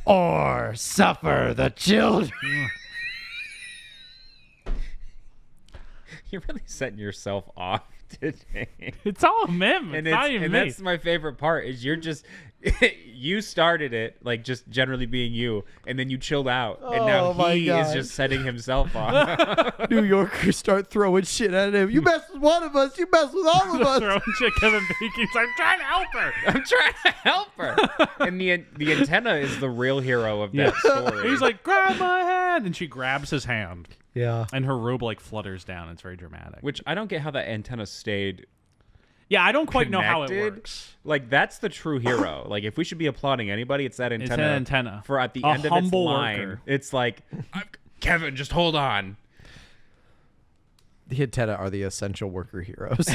or suffer the children. You're really setting yourself off today. It's all him. It's not even me. That's my favorite part is you're just you started it like just generally being you, and then you chilled out, and now he is just setting himself off. New Yorkers start throwing shit at him. You mess with one of us, you mess with all of us. Throwing shit, Kevin Bacon's like, I'm trying to help her. I'm trying to help her. And the antenna is the real hero of that story. He's like, grab my hand, and she grabs his hand. Yeah. And her robe like flutters down. It's very dramatic. Which I don't get how that antenna stayed. Yeah, I don't quite know how it works. Like, that's the true hero. Like, if we should be applauding anybody, it's that antenna. It's an antenna. For at the end of its line, worker. it's like, Kevin, just hold on. The antenna are the essential worker heroes.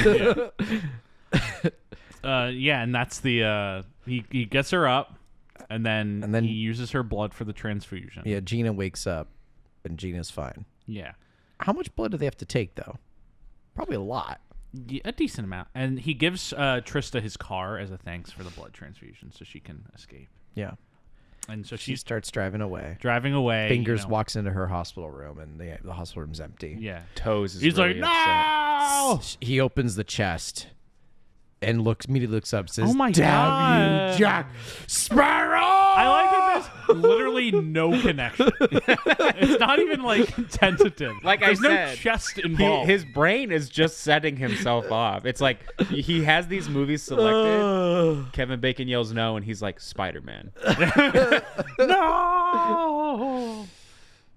Yeah, and that's the he gets her up, and then he uses her blood for the transfusion. Yeah, Gina wakes up, and Gina's fine. Yeah. How much blood do they have to take, though? Probably a lot. Yeah, a decent amount. And he gives Trista his car as a thanks for the blood transfusion so she can escape. Yeah. And so she starts driving away. Fingers walks into her hospital room, and the hospital room's empty. Yeah. Toes is He's really like, no! He opens the chest and immediately looks up and says, oh my damn God. you, Jack Sparrow! I like that there's literally no connection. It's not even like tentative. Like there's I no said, chest involved. His brain is just setting himself off. It's like he has these movies selected. Kevin Bacon yells no, and he's like, Spider-Man. No!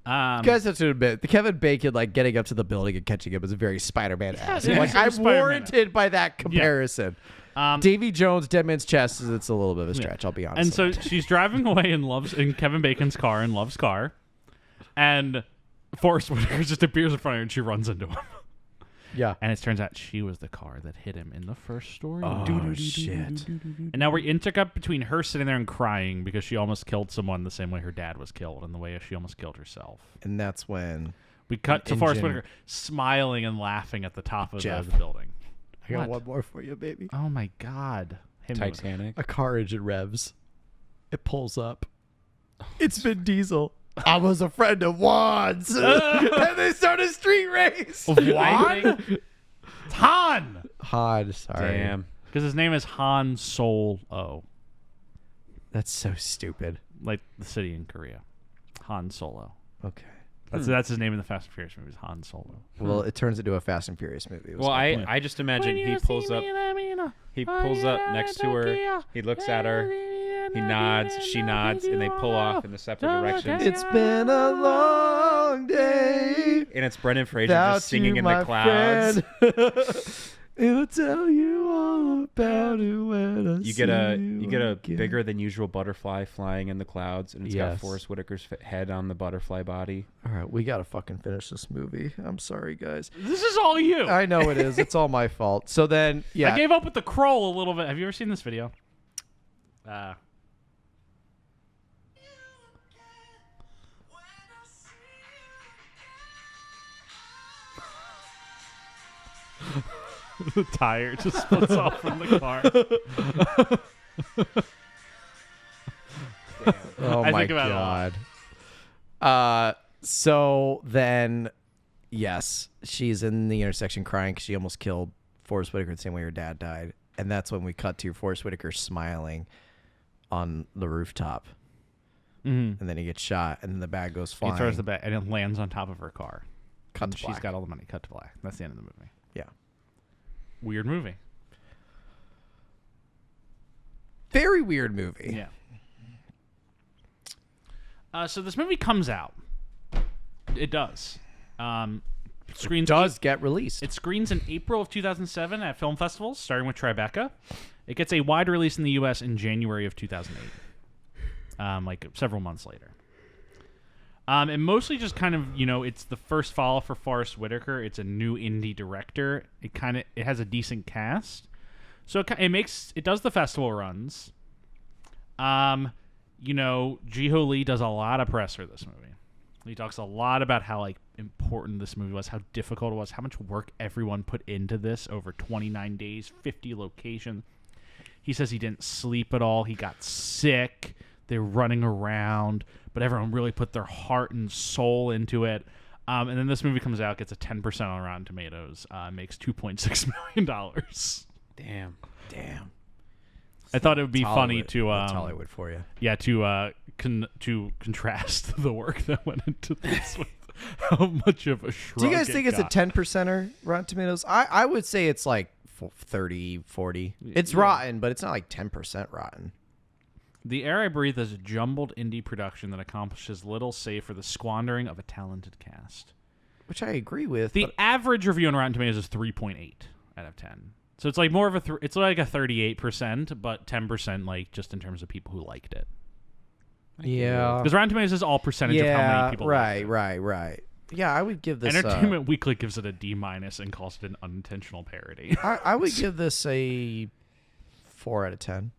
You guys have to admit, the Kevin Bacon getting up to the building and catching him is very Spider-Man-esque. Yeah, I'm Spider-Man. warranted by that comparison. Davy Jones, Dead Man's Chest, it's a little bit of a stretch, I'll be honest. And so she's driving away in Kevin Bacon's car and Love's car, and Forest Whitaker just appears in front of her and she runs into him. Yeah. And it turns out she was the car that hit him in the first story. Oh, shit. And now we're intercut between her sitting there and crying because she almost killed someone the same way her dad was killed and the way she almost killed herself. And that's when we cut to Forest Whitaker smiling and laughing at the top of the building. I I got What? one more for you, baby. Oh my God. Hit me with it. Titanic. A car engine revs. It pulls up. It's Vin Diesel. I was a friend of Juan's. And they start a street race. I think- It's Han. Han, sorry. Damn. Because his name is Han Solo, That's so stupid. like the city in Korea. Han Solo. Okay. That's his name in the Fast and Furious movies. Han Solo. Well, it turns into a Fast and Furious movie. It was Well, like- I just imagine he pulls up. He pulls up next to her. He looks at her. He nods. She nods, and they pull off in the separate directions. It's been a long day. And it's Brendan Fraser without just singing you, in my the clouds. friend. It'll tell you all about it when I You get a again. bigger than usual butterfly flying in the clouds, and it's got Yes. Forest Whitaker's head on the butterfly body. All right, we gotta fucking finish this movie. I'm sorry, guys. This is all you. I know it is. It's all my fault. So then, yeah. I gave up with the Kroll a little bit. Have you ever seen this video? The tire just splits off from the car. Oh I my think about it a lot. god. So then, yes, she's in the intersection crying because she almost killed Forest Whitaker the same way her dad died, and that's when we cut to Forest Whitaker smiling on the rooftop, and then he gets shot, and then the bag goes flying. He throws the bag and it lands on top of her car. Cut And to she's black. got all the money. Cut to black. That's the end of the movie. Yeah. Weird movie. Very weird movie. Yeah. So this movie comes out. It does. Screens Does get released. It screens in April of 2007 at film festivals, starting with Tribeca. It gets a wide release in the U.S. in January of 2008, like several months later. And mostly just kind of, it's the first follow for Forest Whitaker. It's a new indie director. It has a decent cast, so it does the festival runs. Jiho Lee does a lot of press for this movie. He talks a lot about how important this movie was, how difficult it was, how much work everyone put into this over 29 days, 50 locations. He says he didn't sleep at all. He got sick. They were running around, but everyone really put their heart and soul into it. And then this movie comes out, gets a 10% on Rotten Tomatoes, makes $2.6 million. Damn. I thought it would be funny Hollywood. to That's Hollywood for you. yeah, to contrast the work that went into this with how much of a shrug Do you guys it think it's got. a 10%er Rotten Tomatoes? I would say it's like 30, 40. It's Yeah. rotten, but it's not like 10% rotten. The Air I Breathe is a jumbled indie production that accomplishes little save for the squandering of a talented cast. Which I agree with. The but average review on Rotten Tomatoes is 3.8 out of 10. So it's like more of it's like a 38%, but 10% just in terms of people who liked it. yeah. Because Rotten Tomatoes is all percentage of how many people liked it. Right. Yeah, I would give this Entertainment Weekly gives it a D- and calls it an unintentional parody. I would give this a 4 out of 10.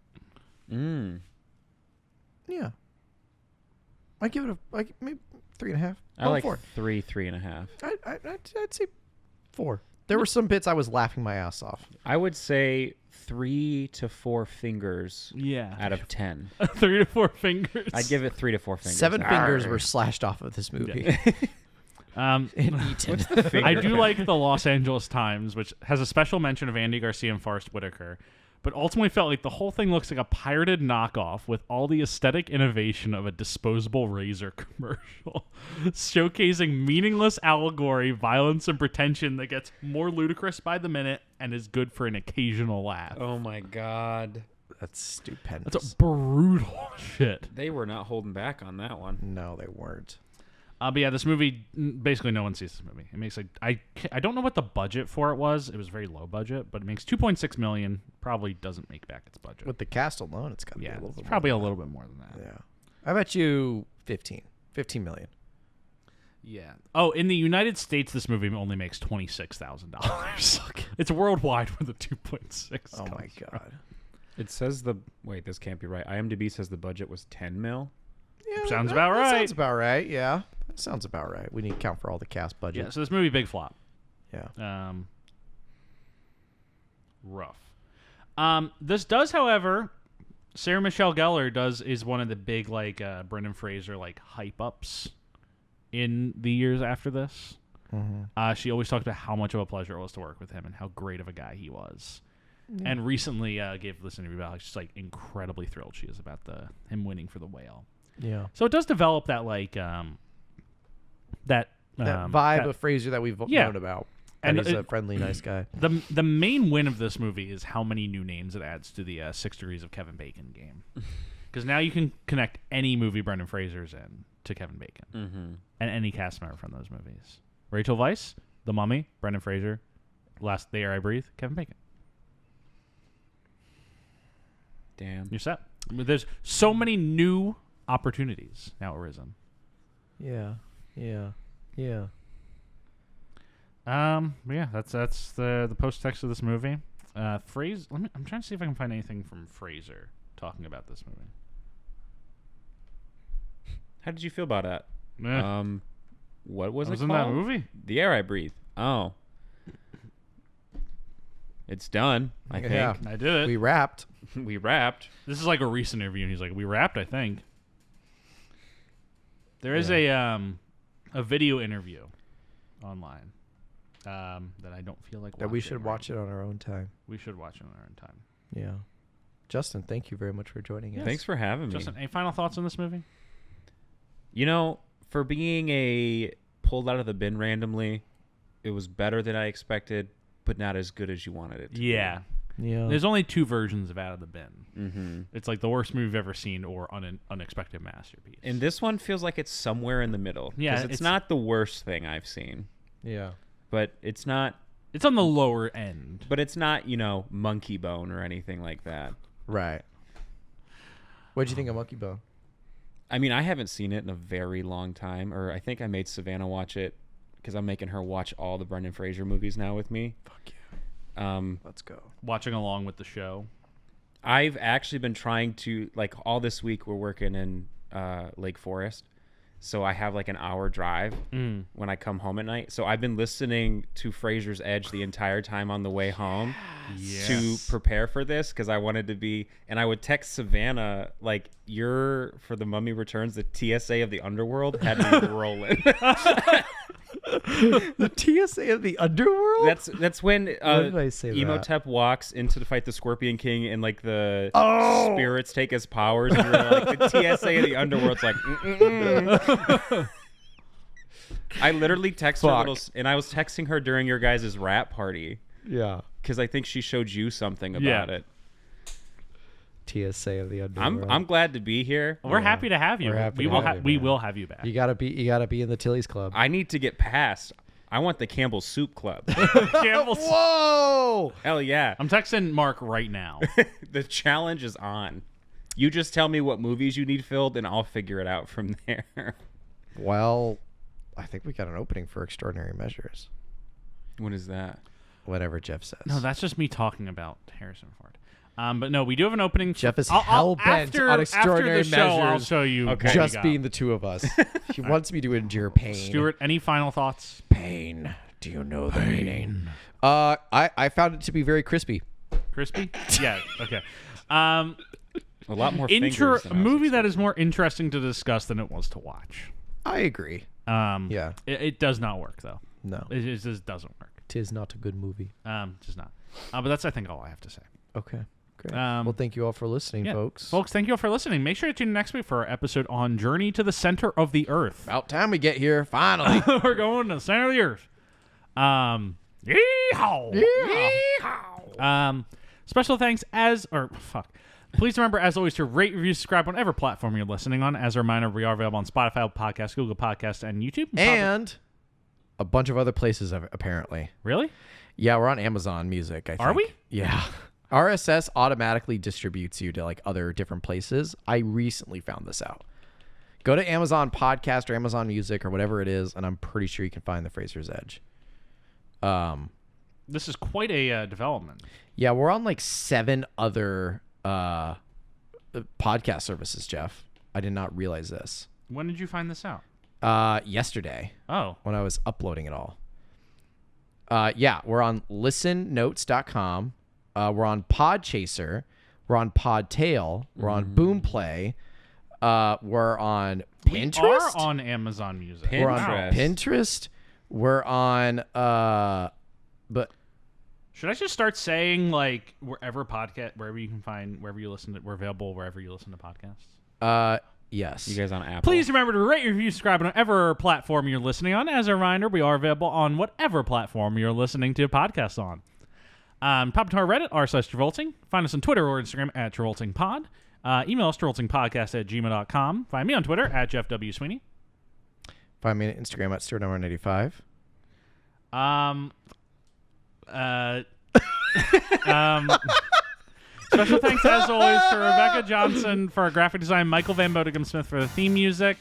Yeah. I'd give it maybe 3.5. I like 4. 3.5. I'd say 4. There were some bits I was laughing my ass off. I would say 3 to 4 fingers Yeah. out of 10. 3 to 4 fingers. I'd give it 3 to 4 fingers. 7 fingers Arr. were slashed off of this movie. Um, And eaten. I do like the Los Angeles Times, which has a special mention of Andy Garcia and Forest Whitaker, but ultimately felt like the whole thing looks like a pirated knockoff with all the aesthetic innovation of a disposable razor commercial, showcasing meaningless allegory, violence, and pretension that gets more ludicrous by the minute and is good for an occasional laugh. Oh my God. That's stupendous. That's a brutal shit. They were not holding back on that one. No, they weren't. But yeah, this movie, basically no one sees this movie. It makes I don't know what the budget for it was. It was very low budget, but it makes $2.6 million. Probably doesn't make back its budget. With the cast alone, it's got to be a yeah, little it's bit probably more a little bit more than that. than that. Yeah. I bet you 15 million. Yeah. Oh, in the United States, this movie only makes $26,000. It's worldwide where the 2.6. Oh my comes from. god. It says wait, this can't be right. IMDb says the budget was 10 mil. Yeah, Sounds about that right. Sounds about right. Yeah. That sounds about right. We need to count for all the cast budget. Yeah. So this movie, big flop. Yeah. rough. This does, however, Sarah Michelle Gellar is one of the big Brendan Fraser hype ups in the years after this. Mm-hmm. She always talked about how much of a pleasure it was to work with him and how great of a guy he was. Yeah. And recently gave this interview about she's incredibly thrilled she is about him winning for The Whale. Yeah. So it does develop that that vibe of Fraser that we've known about. And he's a friendly, nice guy. The main win of this movie is how many new names it adds to the 6 Degrees of Kevin Bacon game. Because now you can connect any movie Brendan Fraser's in to Kevin Bacon. And any cast member from those movies. Rachel Weisz, The Mummy, Brendan Fraser, The Air I Breathe, Kevin Bacon. Damn. You're set. There's so many new opportunities now arisen. Yeah. Yeah, that's the post text of this movie. Fraser. I'm trying to see if I can find anything from Fraser talking about this movie. How did you feel about it? What was it called? In that movie? The Air I Breathe. Oh, it's done. I think I did it. We wrapped. We wrapped. This is a recent interview, and he's like, "We wrapped." I think there is a video interview online. That I don't feel like watching. That we should watch it on our own time. We should watch it on our own time. Yeah. Justin, thank you very much for joining us. Thanks for having me. Justin, any final thoughts on this movie? For being pulled out of the bin randomly, it was better than I expected, but not as good as you wanted it to be. Yeah. There's only 2 versions of Out of the Bin. Mm-hmm. It's the worst movie you've ever seen or unexpected masterpiece. And this one feels like it's somewhere in the middle. Yeah. It's not the worst thing I've seen. Yeah. But it's not... It's on the lower end. But it's not, Monkey Bone or anything like that. Right. What'd you think of Monkey Bone? I mean, I haven't seen it in a very long time. Or I think I made Savannah watch it because I'm making her watch all the Brendan Fraser movies now with me. Fuck yeah. Let's go. Watching along with the show. I've actually been trying to, all this week we're working in Lake Forest. So I have an hour drive when I come home at night. So I've been listening to Fraser's Edge the entire time on the way home to prepare for this because I wanted to be. And I would text Savannah for The Mummy Returns, the TSA of the Underworld had me rolling. The TSA of the Underworld? That's when did I say Emotep walks into to fight the Scorpion King and the spirits take his powers and you're the TSA of the Underworld's I literally text her and I was texting her during your guys' rap party. Yeah. Because I think she showed you something about it. TSA of the Underworld. I'm glad to be here. We're happy to have you. We will have you back. You gotta be in the Tilly's Club. I need to get past. I want the Campbell's Soup Club. Whoa! Hell yeah! I'm texting Mark right now. The challenge is on. You just tell me what movies you need filled, and I'll figure it out from there. Well, I think we got an opening for Extraordinary Measures. What is that? Whatever Jeff says. No, that's just me talking about Harrison Ford. But no, we do have an opening. Jeff is hell-bent on Extraordinary after the show, Measures. I'll show you. Just being the two of us. He wants me to endure pain. Stuart, any final thoughts? Pain. Do you know the meaning? I found it to be very crispy. Crispy? Yeah. Okay. A lot more fingers than a movie that is more interesting to discuss than it was to watch. I agree. Yeah. It does not work though. No. It just doesn't work. Tis not a good movie. Just not. But that's I think all I have to say. Okay. Great. Well, thank you all for listening, folks. Folks, thank you all for listening. Make sure to tune in next week for our episode on Journey to the Center of the Earth. About time we get here, finally. We're going to the center of the Earth. Yeehaw! Yeehaw! Special thanks Please remember, as always, to rate, review, subscribe on whatever platform you're listening on. As a reminder, we are available on Spotify, Podcast, Google Podcasts, and YouTube. And a bunch of other places, apparently. Really? Yeah, we're on Amazon Music, I think. Are we? Yeah. RSS automatically distributes you to other different places. I recently found this out. Go to Amazon Podcast or Amazon Music or whatever it is, and I'm pretty sure you can find the Fraser's Edge. This is quite a development. Yeah, we're on 7 other podcast services, Jeff. I did not realize this. When did you find this out? Yesterday. Oh. When I was uploading it all. Yeah, we're on listennotes.com. We're on Podchaser. We're on Podtail. We're on Boomplay. We're on Pinterest. We are on Amazon Music. We're on Pinterest. We're on but should I just start saying like wherever you can find, wherever you listen to, we're available wherever you listen to podcasts? Yes. You guys on Apple? Please remember to rate, review, subscribe on whatever platform you're listening on. As a reminder, we are available on whatever platform you're listening to podcasts on. Pop into our Reddit, r/Travolting. Find us on Twitter or Instagram at TravoltingPod. Email us, TravoltingPodcast@gmail.com. Find me on Twitter at Jeff W. Sweeney. Find me on Instagram at Stuart85. Special thanks, as always, to Rebecca Johnson for our graphic design, Michael Van Bodegum Smith for the theme music,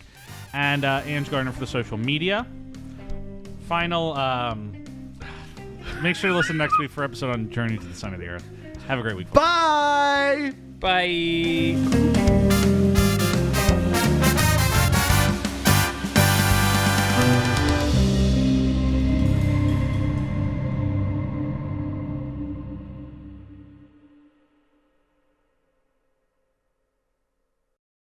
and Ange Gardner for the social media. Final, make sure to listen next week for episode on Journey to the Center of the Earth. Have a great week. Bye! Bye.